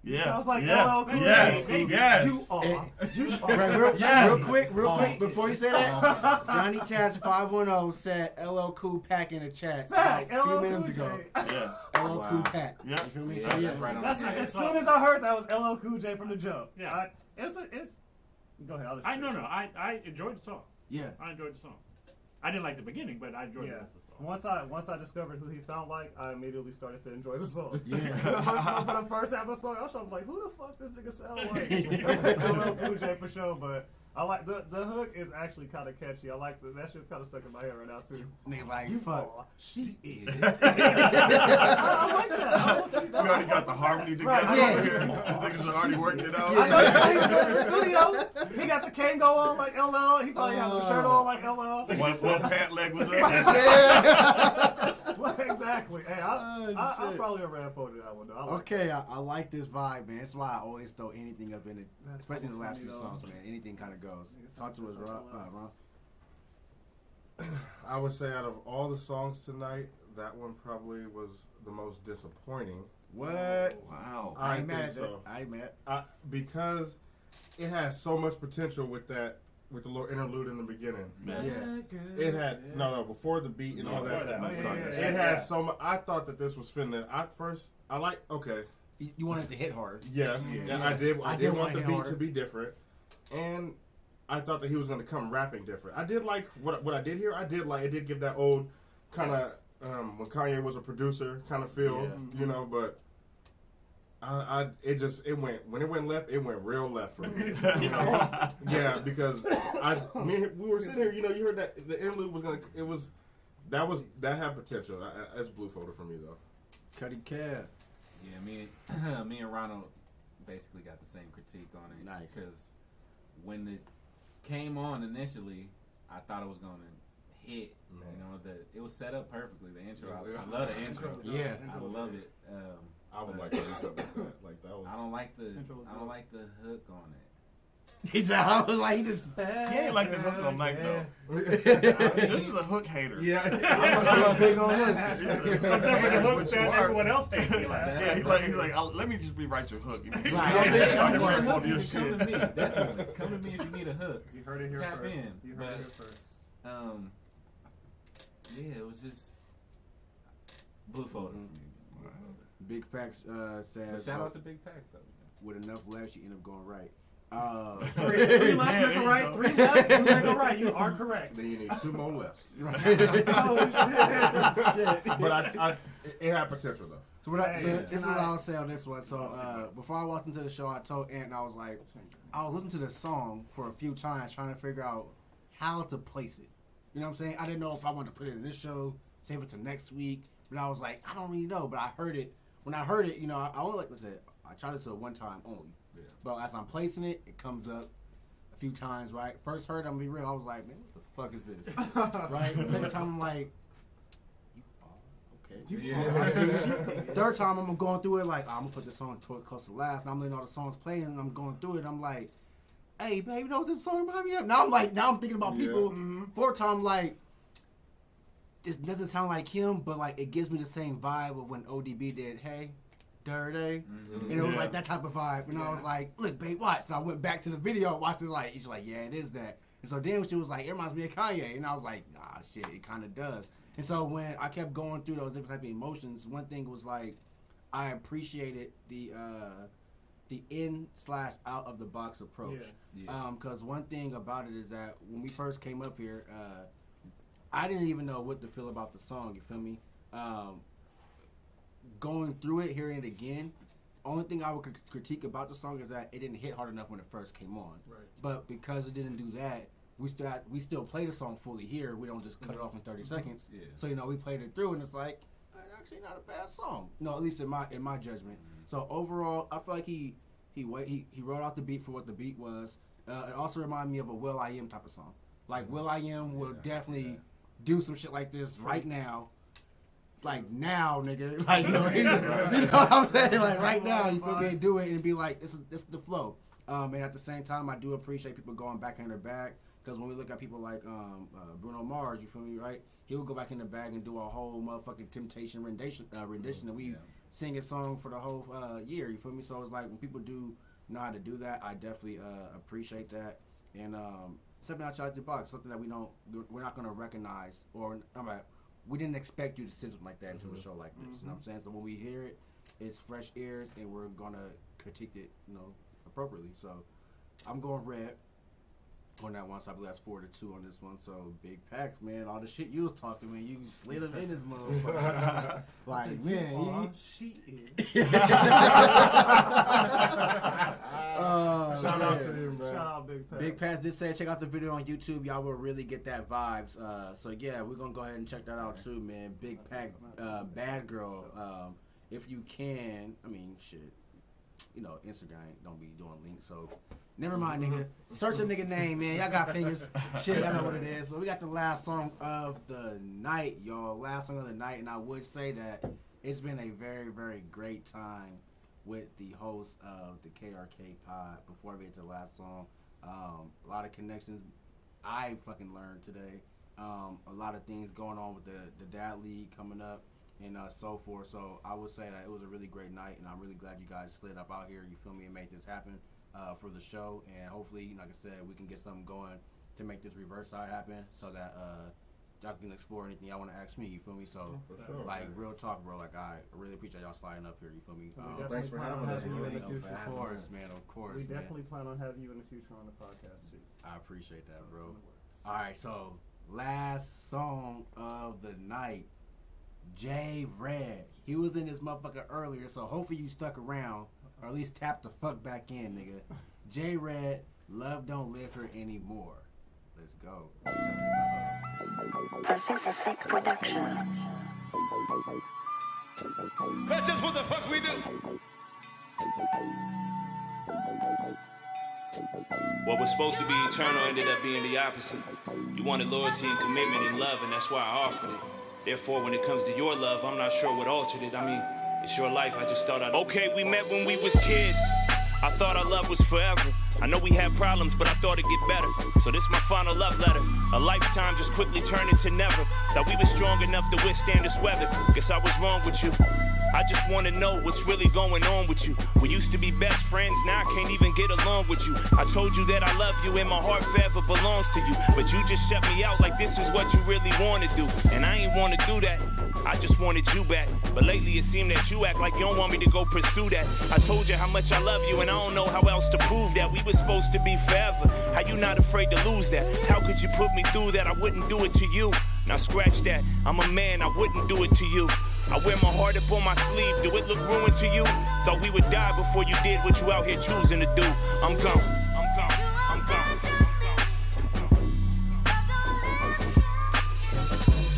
Yeah. Sounds like yeah. LL Cool J. Yes. Maybe. Yes. You are. You are. Right, real quick, before you say that, Johnny Taz 510 said LL Cool Pack in the chat Fact, like a few LL minutes Cool ago. J. Yeah. LL Cool Pack. Yeah. You feel me? Yeah, So, yeah. that's right on. That's Yeah. as soon as I heard that was LL Cool J from the jump. Yeah. It's. Go ahead. I'll let you finish. I enjoyed the song. Yeah. I enjoyed the song. I didn't like the beginning, but I enjoyed the rest of the song. Once I discovered who he found like, I immediately started to enjoy the song. Yeah. For the first half of the song, I was like, who the fuck this nigga sound like? LL Cool J for sure, but I like the hook is actually kind of catchy. I like that shit's kind of stuck in my head right now too. Niggas like, You fuck. are. She is. I like that. We already got the harmony together. Right, yeah. These niggas are already working it out. I know he was in the studio. He got the Kango on like LL. He probably had the shirt on like LL. One pant leg was up. Yeah. Well, exactly. Hey, I'm probably a red folder that one though. I like Okay, I like this vibe, man. That's why I always throw anything up in it, That's especially the so last funny, few though. songs, man. Anything kind of goes. Talk to us, Ron. I would say out of all the songs tonight, that one probably was the most disappointing. What? Wow. I ain't think mad at so. that. I ain't mad. Because it has so much potential with the little interlude in the beginning. Yeah. It had before the beat and all that stuff. Yeah. It had so much. I thought that this was finna. Okay, You wanted to hit hard. yes, Yeah. I did. I did want want the it beat harder. to be different, and I thought that he was gonna come rapping different. I did like what I did here. I did like it. Did give that old kind of when Kanye was a producer kind of feel, you know, but. It went left. It went real left for me. Yeah, because we were sitting here. You know, you heard that the interlude was gonna. That had potential. That's blue folder for me though. Cuddy Cab. Yeah, me and Ronald basically got the same critique on it. Nice. Because when it came on initially, I thought it was gonna hit. Man. You know, it was set up perfectly. The intro, Yeah. I love the intro. Yeah. I love it. I would but like to do something like that. Like that was. I don't like the hook on it. He said, I was like, he just. He ain't like the hook on Nike though. This is a hook hater. Yeah. I'm big on this. Except for the hook that everyone else hates me like. Yeah, he's like, let me just rewrite your hook. Right. I'm Come ready for to this me, shit. definitely. Come to me if you need a hook. You heard it here Tap first. in, You heard but- it here first. Yeah, it was just blue folder. Big Pax But says, shout out to Big Pac though. with enough left, you end up going right. Three lefts make a right. 3 lefts make a right. You are correct. Then you need 2 more lefts. Oh shit. But it had potential though. So this is what I'll say on this one. So before I walked into the show, I told Ant, I was like, I was listening to the song for a few times, trying to figure out how to place it. You know what I'm saying? I didn't know if I wanted to put it in this show, save it to next week. But I was like, I don't really know. But I heard it. When I heard it, you know, I only like I said, I tried this one time only. Yeah. But as I'm placing it, it comes up a few times, right? First heard it, I'm gonna be real. I was like, man, what the fuck is this? Right? Second time, I'm like, you are okay. Third time, I'm going through it like, I'm gonna put this song close to last. Now I'm letting all the songs play, and I'm going through it. I'm like, hey, baby, you know what this song reminds me of? Now I'm thinking about people. Fourth time, like, this doesn't sound like him, but like it gives me the same vibe of when ODB did Hey Dirty. And it was like that type of vibe. And I was like, look, babe, watch. So I went back to the video, watched it, like, she's like, yeah, it is that. And so then she was like, it reminds me of Kanye. And I was like, nah, shit, it kind of does. And so when I kept going through those different type of emotions, one thing was like, I appreciated the in/out of the box approach. Because one thing about it is that when we first came up here, I didn't even know what to feel about the song. You feel me? Going through it, hearing it again, only thing I would critique about the song is that it didn't hit hard enough when it first came on. Right. But because it didn't do that, we still play the song fully here. We don't just cut it off in 30 seconds. Yeah. So you know, we played it through, and it's like actually not a bad song. No, at least in my judgment. So overall, I feel like he wrote out the beat for what the beat was. It also reminded me of a Will I Am type of song. Like Will I Am will definitely do some shit like this right now. like now, nigga. Like, you know what I'm saying? Like right now, you feel me? Do it and be like, this is the flow. And at the same time, I do appreciate people going back in their bag, because when we look at people like Bruno Mars, you feel me, right? He would go back in the bag and do a whole motherfucking Temptation rendition, and we sing a song for the whole year. You feel me? So it's like when people do know how to do that, I definitely appreciate that. And stepping outside the box, something that we're not gonna recognize, or we didn't expect you to say something like that into a show like this. You know what I'm saying? So when we hear it, it's fresh ears, and we're gonna critique it, appropriately. So I'm going red on that one. So I believe that's 4-2 on this one. So Big Packs, man, all the shit you was talking, man, you slid up in this motherfucker. Like, man, she is. Shout out to him, man. Shout out Big Packs. Big Packs did say check out the video on YouTube. Y'all will really get that vibes. So yeah, we're gonna go ahead and check that out too, man. Big Pack, Bad Girl. If you can, I mean, shit. Instagram don't be doing links, so never mind, nigga. Search a nigga name, man. Y'all got fingers. Shit, I know what it is. So we got the last song of the night, y'all. Last song of the night, and I would say that it's been a very, very great time with the host of the KRK Pod. Before we get to the last song, a lot of connections I fucking learned today. A lot of things going on with the Dad League coming up. And so forth. So I would say that it was a really great night, and I'm really glad you guys slid up out here, you feel me, and made this happen for the show. And hopefully, like I said, we can get something going to make this reverse side happen, so that y'all can explore anything y'all want to ask me, you feel me? So, real talk, bro, like, I really appreciate y'all sliding up here, you feel me? Thanks for having us, Of course, man. We definitely plan on having you in the future on the podcast, too. I appreciate that, bro. All right, so last song of the night. J Red. He was in this motherfucker earlier, so hopefully you stuck around, or at least tap the fuck back in, nigga. J Red, Love Don't Live Here Anymore. Let's go. This is a sick production. That's just what the fuck we do. What was supposed to be eternal ended up being the opposite. You wanted loyalty and commitment and love, and that's why I offered it. Therefore, when it comes to your love, I'm not sure what altered it. I mean, it's your life, I just thought I'd... Okay, we met when we was kids. I thought our love was forever. I know we had problems, but I thought it'd get better. So this my final love letter. A lifetime just quickly turned into never. Thought we were strong enough to withstand this weather. Guess I was wrong with you. I just want to know what's really going on with you. We used to be best friends, now I can't even get along with you. I told you that I love you and my heart forever belongs to you. But you just shut me out like this is what you really want to do. And I ain't want to do that. I just wanted you back. But lately it seemed that you act like you don't want me to go pursue that. I told you how much I love you and I don't know how else to prove that. We were supposed to be forever. How you not afraid to lose that? How could you put me through that? I wouldn't do it to you. Now scratch that. I'm a man, I wouldn't do it to you. I wear my heart up on my sleeve. Do it look ruined to you? Thought we would die before you did what you out here choosing to do. I'm gone. I'm gone. I'm gone.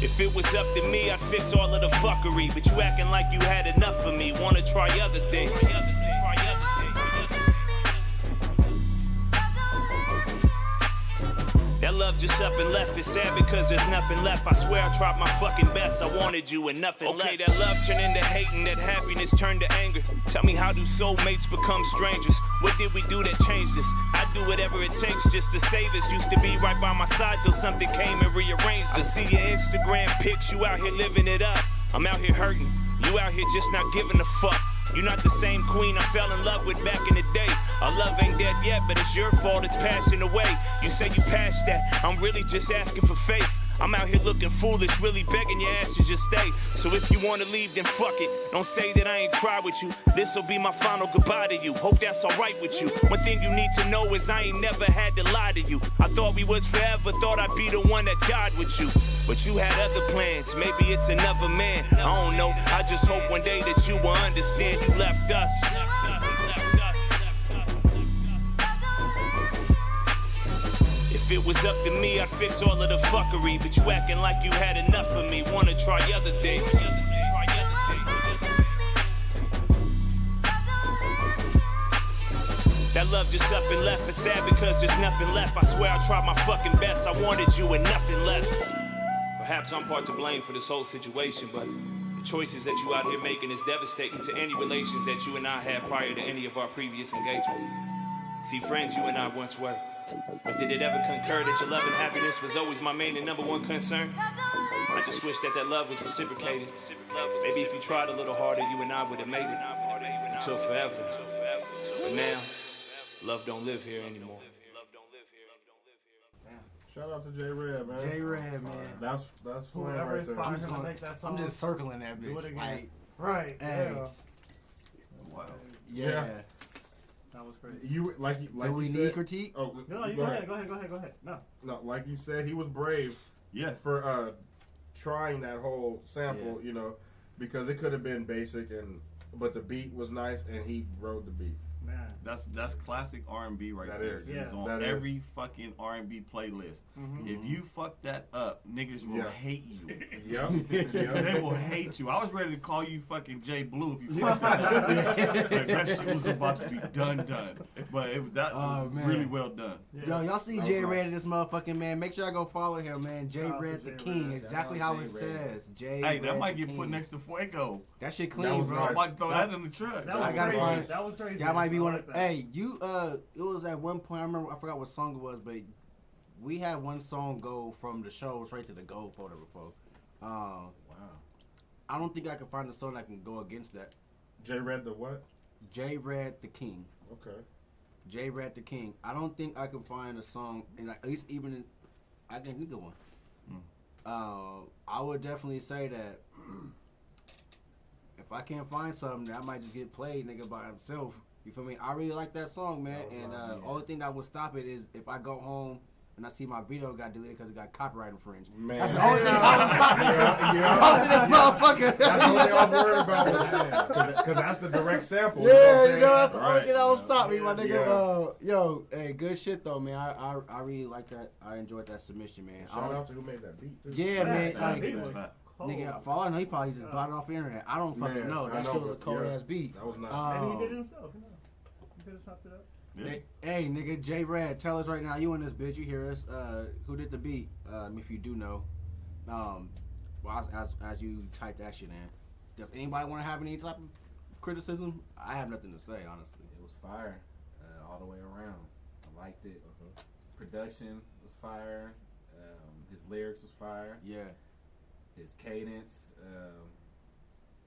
If it was up to me, I'd fix all of the fuckery. But you acting like you had enough of me. Wanna try other things. That love just up and left. It's sad because there's nothing left. I swear I tried my fucking best. I wanted you and nothing left. Okay, that love turned into hate and that happiness turned to anger. Tell me, how do soulmates become strangers? What did we do that changed us? I'd do whatever it takes just to save us. Used to be right by my side till something came and rearranged us. I see your Instagram pics, you out here living it up. I'm out here hurting. You out here just not giving a fuck. You're not the same queen I fell in love with back in the day. Our love ain't dead yet, but it's your fault it's passing away. You say you passed that, I'm really just asking for faith. I'm out here looking foolish, really begging your ass to just stay. So if you wanna leave, then fuck it. Don't say that I ain't tried with you. This'll be my final goodbye to you. Hope that's alright with you. One thing you need to know is I ain't never had to lie to you. I thought we was forever, thought I'd be the one that died with you. But you had other plans, maybe it's another man. I don't know, I just hope one day that you will understand you left us. If it was up to me, I'd fix all of the fuckery. But you acting like you had enough of me. Wanna try other things. That love just up and left. It's sad because there's nothing left. I swear I tried my fucking best. I wanted you and nothing left. Perhaps I'm part to blame for this whole situation, but The choices that you out here making is devastating to any relations that you and I had prior to any of our previous engagements. See, friends you and I once were. But did it ever concur that your love and happiness was always my main and number one concern? I just wish that love was reciprocated. Maybe if you tried a little harder, you and I would have made it. Until forever. But now, love don't live here anymore. Shout out to J Red, man. J Red, man. That's whoever right there. inspired him to make that song. I'm just circling that bitch. Do it again. Like, right. Hey. Yeah. Wow. Yeah. That was crazy. You like Do you we said, need critique? Oh, No, you go ahead. Go ahead. No, like you said, he was brave. Yes. For trying that whole sample, you know, because it could have been basic but the beat was nice and he wrote the beat. Man. That's classic R&B right there. Is. It's Yeah. on That every is. fucking R&B playlist. Mm-hmm. If you fuck that up, niggas will hate you. Yep. They will hate you. I was ready to call you fucking Jay Blue if you fucked that up. Like, that shit was about to be done. But that was really well done. Yo, y'all see J Red in this motherfucking man. Make sure I go follow him, man. J Red the King. Exactly how it says. J Hey, that Red might the get put King. next to Fuego. That shit That clean, was bro. nice. I might throw that in the truck. That was I gotta crazy. find- That was crazy. That might be I one like of. that. Hey, you. It was at one point. I forgot what song it was, but we had one song go from the show straight to the gold folder before. Wow. I don't think I can find a song that can go against that. J Red the what? J Red the King. Okay. J Red the King. I don't think I can find a song, and at least even I can think of one. I would definitely say that if I can't find something, that might just get played, nigga, by himself. You feel me? I really like that song, man. And only thing that would stop it is if I go home and I see my video got deleted because it got copyright infringed. Man. That's the only thing that would stop me. Posting this motherfucker. That's the only thing I was worried about because that's the direct sample. Yeah, you know that's the only thing that will stop me, my nigga. Yeah. Yo, hey, good shit though, man. I really like that. I enjoyed that submission, man. Shout out to who made that beat. Too. Yeah, man. That Like, beat was cold. nigga, for all I know, he probably just bought it off the internet. I don't fucking Man, know. I That know, shit was a but cold yeah, ass beat. that was nice. Maybe he did it himself. Who knows? He could have chopped it up. Yeah. Hey, nigga, J Rad, tell us right now. You in this bitch? You hear us? Who did the beat? If you do know, well, as you type that shit in, does anybody want to have any type of criticism? I have nothing to say, honestly. It was fire all the way around. I liked it. Production was fire. His lyrics was fire. Yeah. His cadence,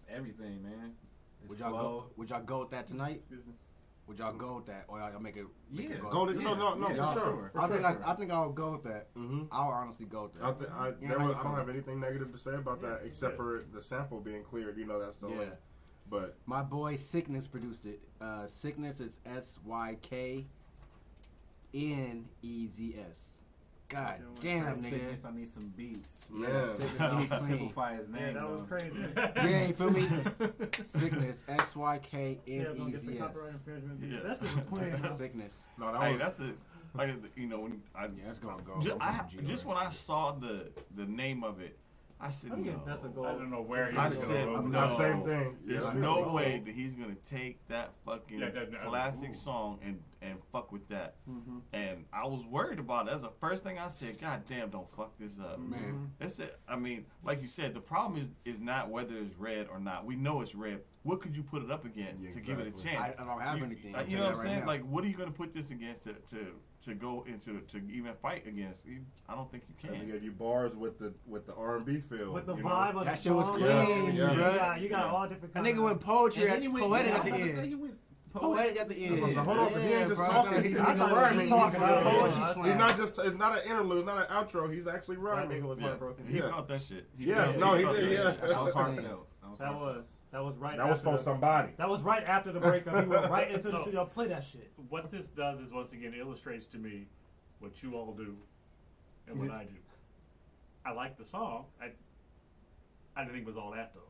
everything, man. His Would y'all go with that tonight? Excuse me. Would y'all go with that, or y'all make it? Yeah. Go to, no, Yeah, for sure. For I think sure. I think I'll go with that. Mm-hmm. I'll honestly go with that. I You know, don't have anything negative to say about that except for the sample being cleared. You know, that's the only. But my boy Sickness produced it. Sickness is SYKNEZS. God damn, nigga. Sickness, I need some beats. Yeah, Sickness needs to clean. simplify his name. Yeah, that was though. crazy. Yeah, you feel me? Sickness, Yeah, gonna get the copyright SYKNEZS. infringement. Yeah. That shit was clean. Huh? Sickness. no, that Hey, was that's it. Like, you know, when I It's gonna go. just when I saw the name of it, I said, I think no. that's a goal. I don't know where he's I going. said, to no. go. same thing. There's Yeah. no way that he's gonna take that fucking Yeah, classic ooh. song and fuck with that. Mm-hmm. And I was worried about it. That's the first thing I said. God damn, don't fuck this up, Man. That's it. I mean, like you said, the problem is not whether it's red or not. We know it's red. What could you put it up against to give it a Exactly. chance? I don't have you, anything. You know what I'm saying? Like, what are you gonna put this against to go into to even fight against? I don't think you He can. gave you bars with the R&B feel. With the you vibe know? of That the shit was song, clean, Yeah. bruh. You got all different That kinds nigga of- went poetry And at then he went, poetic yeah, at I'm the about to say end. he went Poetic at the end. So hold on, 'cause he ain't just bro. talking. He's I thought rhyming. he talking about Poetry it. slam. He's not just. It's not an interlude. Not an outro. He's actually That rhyming. nigga was Yeah. heartbroken. He Yeah. felt that shit. Yeah, felt- no, he felt did, that yeah. shit. That was heartfelt. heartfelt. That was right. That was after from the- somebody. That was right after the breakup. He went right into the So- studio. Play that shit. What this does is once again illustrates to me what you all do and what I do. I like the song. I didn't think it was all that though.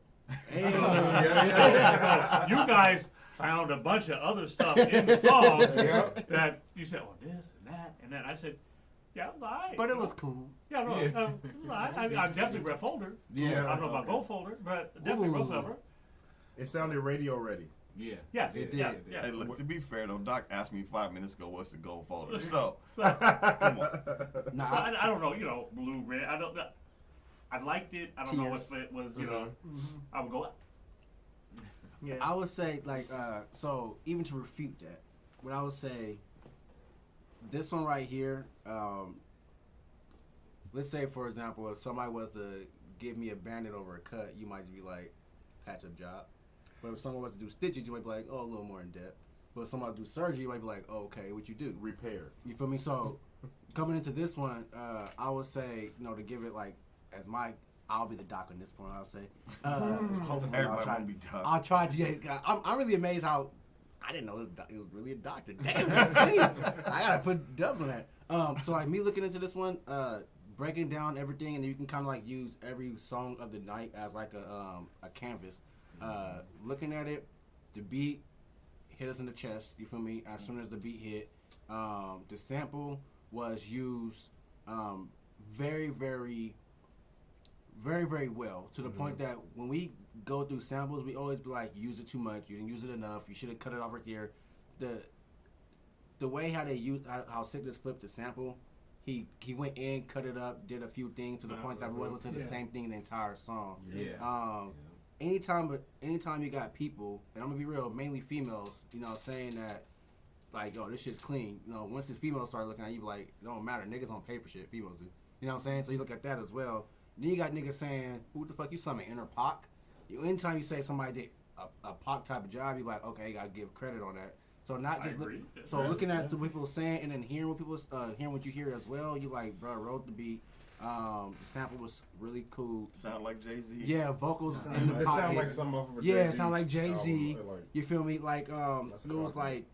Yeah. You guys found a bunch of other stuff in the song that you said, oh, this and then I said, yeah, it was all right. But it was cool. Yeah, no, Yeah. it was all right. I definitely read folder. Yeah. I don't know about Gold folder, but definitely Ooh. Rose folder. It sounded radio ready. Yeah. Yes, It yeah, did. yeah. Hey, look, to be fair though, Doc asked me 5 minutes ago what's the gold folder. So, So, come on. Nah, I don't know, blue, red. I don't know. I liked it. I don't know if it was, you know, I would go. Yeah. I would say like so even to refute that, what I would say, this one right here. Let's say for example, if somebody was to give me a bandit over a cut, you might be like, patch up job. But if someone was to do stitches, you might be like, oh, a little more in depth. But if someone was to do surgery, you might be like, oh, okay, what you do? Repair. You feel me? So coming into this one, I would say, you know, to give it like as my, I'll be the doc on this point. I'll say, hopefully I'll try to. Yeah, I'm really amazed how I didn't know it was really a doctor. Damn, that's clean. I gotta put dubs on that. So like me looking into this one, breaking down everything, and you can kind of like use every song of the night as like a canvas. Looking at it, the beat hit us in the chest. You feel me? As soon as the beat hit, the sample was used very, very, very, very well, to the point that when we go through samples, we always be like, use it too much, you didn't use it enough, you should have cut it off right there. The way how they use how Sickness flipped the sample, he went in, cut it up, did a few things to the point that we wasn't listening to the same thing in the entire song. Anytime you got people, and I'm gonna be real, mainly females, you know, saying that like, yo, this shit's clean. You know, once the females start looking at you, be like, it don't matter, niggas don't pay for shit, females do. You know what I'm saying? So you look at that as well. Then you got niggas saying, who the fuck you summon, inner Pac? Anytime you say somebody did a Pac type of job, you like, okay, you gotta give credit on that. So not just looking at what people saying and then hearing what people hearing what you hear as well. You like, bro, wrote the beat. The sample was really cool. Sound like Jay-Z. Yeah, vocals in the pocket. It sound like some of Jay-Z. Yeah, it sound like Jay-Z. You feel me? Like it was like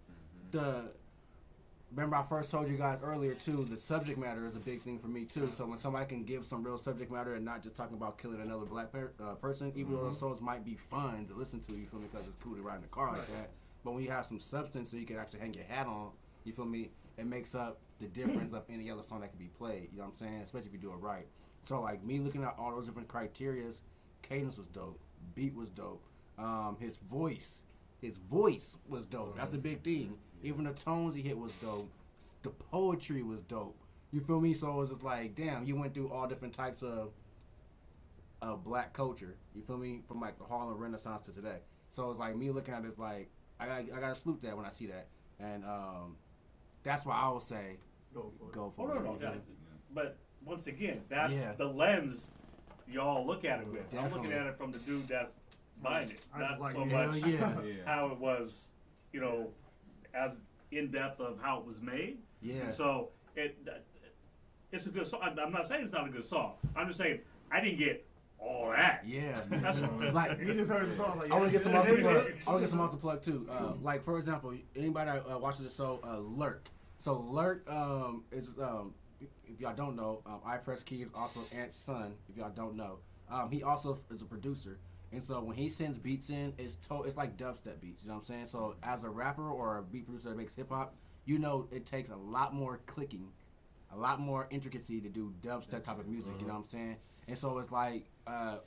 remember I first told you guys earlier too, the subject matter is a big thing for me too. So when somebody can give some real subject matter and not just talking about killing another black person, even though those songs might be fun to listen to, you feel me, because it's cool to ride in the car like that. But when you have some substance so you can actually hang your hat on, you feel me, it makes up the difference of any other song that can be played. You know what I'm saying? Especially if you do it right. So like me looking at all those different criterias, cadence was dope, beat was dope, his voice was dope. That's the big thing. Even the tones he hit was dope. The poetry was dope. You feel me? So it was just like, damn, you went through all different types of black culture. You feel me? From like the Harlem Renaissance to today. So it's like me looking at it, it's like I gotta salute that when I see that, and that's why I would say go for it. No, but once again, that's the lens y'all look at it with. Definitely. I'm looking at it from the dude that's buying it, not like so much how it was, you know, as in depth of how it was made. Yeah. And so it's a good song. I'm not saying it's not a good song. I'm just saying I didn't get all that. Yeah. That's like you just heard the song. Like, I want to get some else to plug. I want to get some else to plug too. Like for example, anybody that watches the show, Lurk. So Lurk is if y'all don't know, I Press Keys also Ant's son. If y'all don't know, he also is a producer. And so when he sends beats in, it's like dubstep beats. You know what I'm saying? So as a rapper or a beat producer that makes hip hop, you know it takes a lot more clicking, a lot more intricacy to do dubstep type of music. You know what I'm saying? And so it's like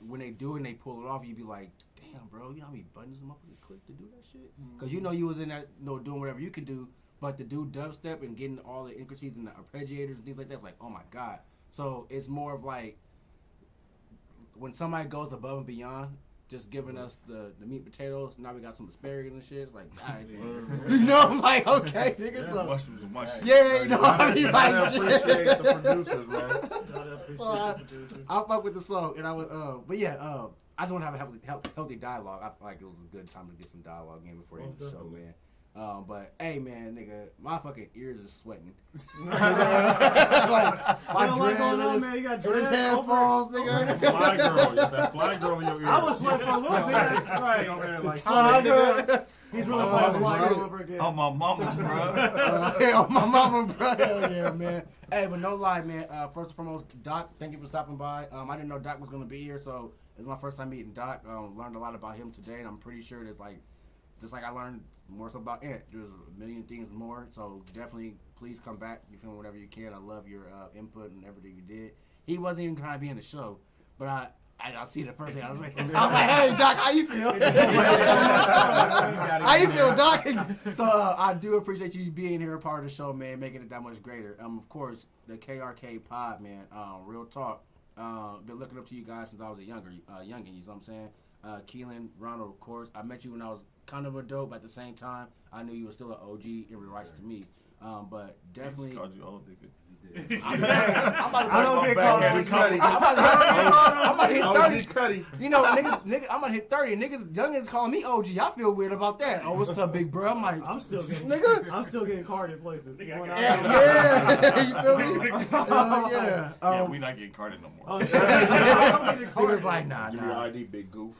when they do it and they pull it off, you be like, damn, bro, you know how many buttons the motherfucker click to do that shit? Because you know you was in that, you know, doing whatever you can do, but to do dubstep and getting all the intricacies and the arpeggiators and things like that, it's like, oh my god. So it's more of like when somebody goes above and beyond, just giving us the meat and potatoes. Now we got some asparagus and shit. It's like, all right, you know, I'm like, okay, nigga. So, mushrooms and mushrooms. Yeah, you know what I mean? I appreciate the producers, man. So I fuck with the song, and I was, but yeah, I just want to have a healthy dialogue. I feel like it was a good time to get some dialogue in before the end of the show, man. But hey, man, nigga, my fucking ears is sweating. Like, my dreads, man. You got dreads, headphones, nigga. That fly girl, that fly girl in your ear. I was sweating for a little bit. That's right. Over there, like, he's really playing fly girl over again. On my mama, bro. On my mama, bro. Hell yeah, man. Hey, but no lie, man. First and foremost, Doc, thank you for stopping by. I didn't know Doc was gonna be here, so it's my first time meeting Doc. Learned a lot about him today, and I'm pretty sure there's like. Just like I learned more so about Ant, there's a million things more. So definitely, please come back. You feel me, whenever you can. I love your input and everything you did. He wasn't even trying to be in the show, but I see the first thing. I was like, hey Doc, how you feel? How you feel, Doc? So I do appreciate you being here, a part of the show, man, making it that much greater. Of course, the KRK Pod, man. Real talk. Been looking up to you guys since I was a youngin', you know what I'm saying? Keelan, Ronald, of course. I met you when I was kind of a dope, but at the same time, I knew you were still an OG in regards to me. But definitely. He called you old nigga. I'm about to hit 30. You know, niggas, I'm about to hit 30. Niggas, youngins calling me OG. I feel weird about that. Oh, what's up, big bro? I'm like, I'm still getting carded places. Yeah, you feel me? Yeah, we not getting carded no more. Niggas like, nah. Give me your ID, big goof.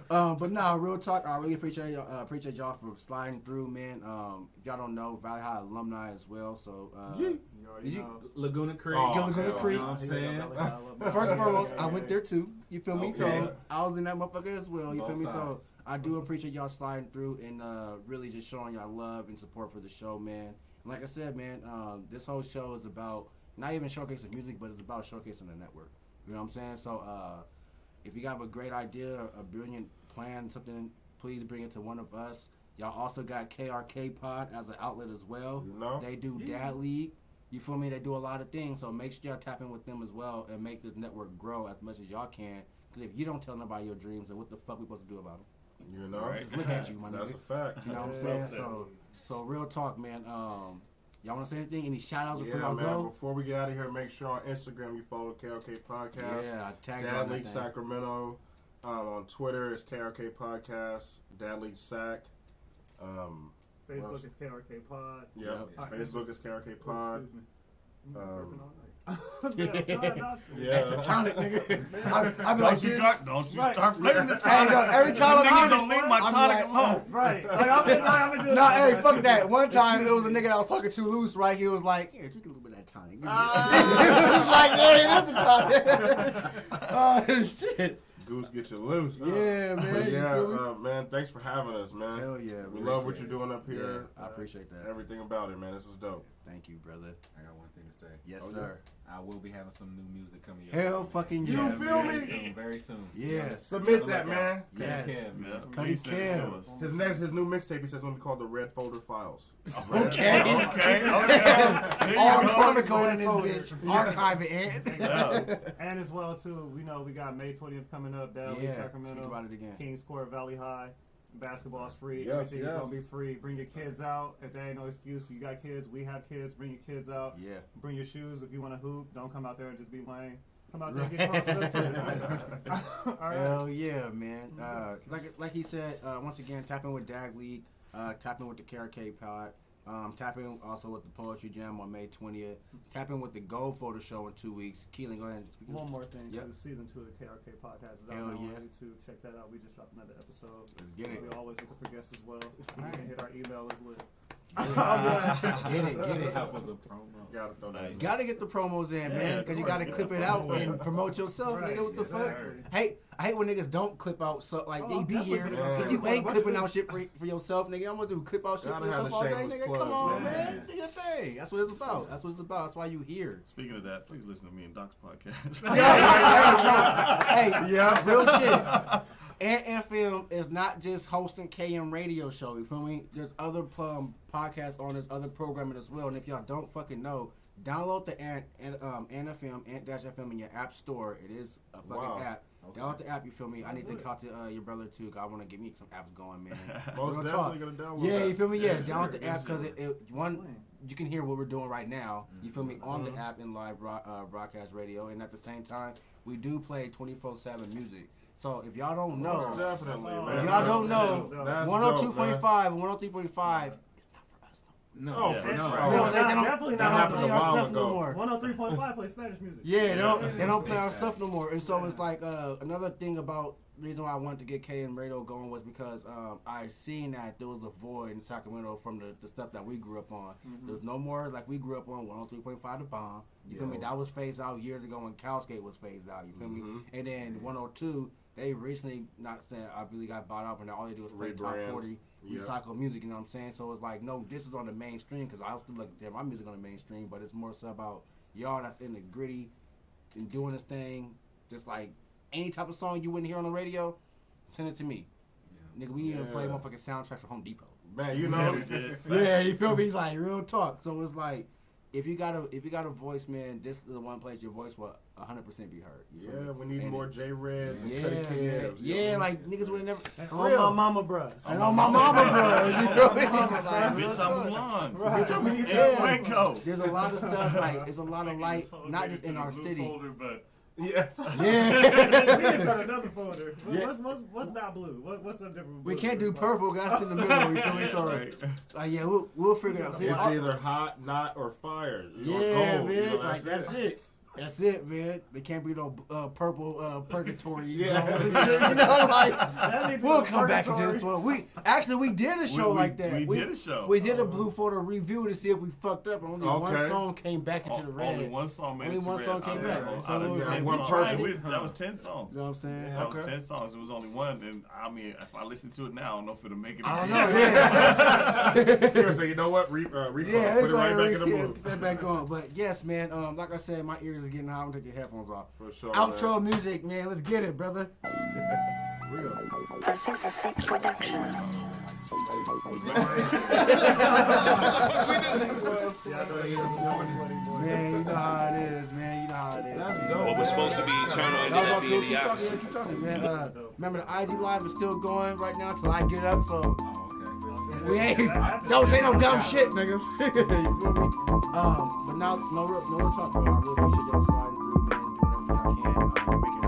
But nah, real talk. I really appreciate y'all for sliding through, man. If y'all don't know, Valley High alumni as well. So Laguna Creek. Laguna Creek. You know what I'm saying? First and foremost, I went there too. You feel me? So I was in that motherfucker as well. You feel me? So I do appreciate y'all sliding through and really just showing y'all love and support for the show, man. And like I said, man, this whole show is about not even showcasing music, but it's about showcasing the network. You know what I'm saying? So if you have a great idea, a brilliant plan, something, please bring it to one of us. Y'all also got KRK Pod as an outlet as well. You know? They do Dad League. You feel me? They do a lot of things. So make sure y'all tap in with them as well and make this network grow as much as y'all can. Because if you don't tell nobody your dreams, then what the fuck we supposed to do about them? You know? Just look at you, my nigga. That's a fact. You know what I'm saying? So real talk, man. Y'all want to say anything? Any shout-outs before y'all man, go? Before we get out of here, make sure on Instagram you follow KRK Podcast. Yeah, I tagged Dad League Sacramento. On Twitter, it's KRK Podcast. Dad League Sac. Facebook is KRK Pod. Yep. Facebook is KRK Pod. That's the talent, nigga. I'm like, don't you start playing the Hey, tonic. no, every time Niggas don't leave my tonic alone. Right. Like, I've been doing hey, fuck that. One time, it was a nigga that I was talking to loose, right? He was like, here, drink a little bit of that tonic. He was like, yeah, that's the tonic. Oh, shit. Goose get you loose. Yeah, man. Man, thanks for having us, man. Hell yeah. We love what you're doing up here. Yeah, I appreciate that. Everything about it, man. This is dope. Thank you, brother. I got one thing to say. Yes, sir. I will be having some new music coming. Hell fucking yeah. You feel me? Soon, very soon. Yeah. Submit that, man. Yes. Please send it to us. His new mixtape, he says, going to be called the Red Folder Files. Okay. All the songs going in this bitch. Archive it. And as well, too, we know we got May 20th coming up. Dallas, Sacramento. Speak about it again. Kings Court, Valley High. Basketball's free. Yes, Everything's going to be free. Bring your kids out. If there ain't no excuse, you got kids. We have kids. Bring your kids out. Yeah. Bring your shoes if you want to hoop. Don't come out there and just be lame. Come out there and get crossed up to this. All right. Hell yeah, man. Like he said, once again, tap in with Dag League. Tap in with the KRK Pod. Tap in also with the Poetry Jam on May 20th. Tap in with the Gold Photo Show in 2 weeks. Keelan, go ahead and speak. One more thing. Yep. Season 2 of the KRK Podcast is out now on YouTube. Check that out. We just dropped another episode. Let's get it. We always looking for guests as well. You can hit our email as lit. Get it. That was a promo. Gotta get the promos in, man, because you gotta clip it out and promote yourself, nigga. What the fuck? I hate when niggas don't clip out, so like they be here. If you ain't clipping out shit for yourself, nigga, I'm gonna do clip out shit for yourself all day, nigga. Come on, man. Do your thing. That's what it's about. That's why you here. Speaking of that, please listen to me and Doc's podcast. Hey, real shit. And FM is not just hosting KM radio show. You feel me? There's other podcasts on this other programming as well. And if y'all don't fucking know, download the FM, Ant-FM in your app store. It is a fucking app. Okay. Download the app. You feel me? I need to talk to your brother too. Cause I want to get me some apps going, man. Most definitely gonna download. Yeah, you feel me? Yeah, download the app because you can hear what we're doing right now. You feel me? On the app in live broadcast radio, and at the same time, we do play 24/7 music. So if y'all don't know, definitely, man. If y'all don't know, 102.5 and 103.5 is not for us. No. Definitely not. They don't play our stuff no more. 103.5 play Spanish music. Yeah, they don't play our stuff no more. And so it's like another thing about the reason why I wanted to get K and Radio going was because I seen that there was a void in Sacramento from the stuff that we grew up on. There's no more like we grew up on 103.5 The Bomb. You feel me? That was phased out years ago when Calskate was phased out. You feel me? And then 102. They recently, not saying I really got bought up, and all they do is play top 40 recycled music. You know what I'm saying? So it's like, no, this is on the mainstream because I was still like, damn, my music on the mainstream, but it's more so about y'all that's in the gritty and doing this thing. Just like any type of song you wouldn't hear on the radio, send it to me. Yeah. Nigga, we even play motherfucking soundtracks for Home Depot. Man, you know. Yeah, you feel me? He's like real talk. So it's like, if you got a voice, man, this is the one place your voice will 100% be heard. You feel me? we need more J-Reds and Yeah, Cutty Kids. yeah, like niggas would have never. On my mama bruhs. And on my mama bruhs, you know what I mean? Bitch, I'm blonde. Right. Bitch, I'm in Yeah. There's a lot of stuff like it's a lot of light, not just in our city. Folder, but Yes. Yeah. We can start another folder. Yeah. What's not blue? What's up different? We can't do purple because that's in the middle. You feel me? So yeah, we'll figure it out. See, It's either hot, not, or fire. yeah, Or gold, man. like That's it. That's it, man. There can't be no purple purgatory. Yeah. You know, like we'll come back into this one. We did a show like that. We did a show. We did a Blue Folder review to see if we fucked up. And only one song came back into the red. Only one song made Only it to one red. song came back. So it was like one we purple. tried it. That was 10 songs. You know what I'm saying? That was 10 songs. It was only one. And I mean, if I listen to it now, I don't know if it'll make it. I don't know. Yeah. Here, so you know what? Put it right back in the blue. Put that back on. But yes, man. Like I said, my ears are getting hot. I'm gonna take the headphones off. For sure. Outro music, man. Let's get it, brother. Real. Processor Production. Man, you know how it is, man. You know how it is. That's man. dope. What was supposed to be eternal ended up being the opposite. Keep talking, man. Remember the IG live is still going right now till I get up, so we ain't don't say no dumb shit, niggas. You feel me? But now no real talk, bro. I really appreciate y'all sliding through, man, doing everything y'all can. Making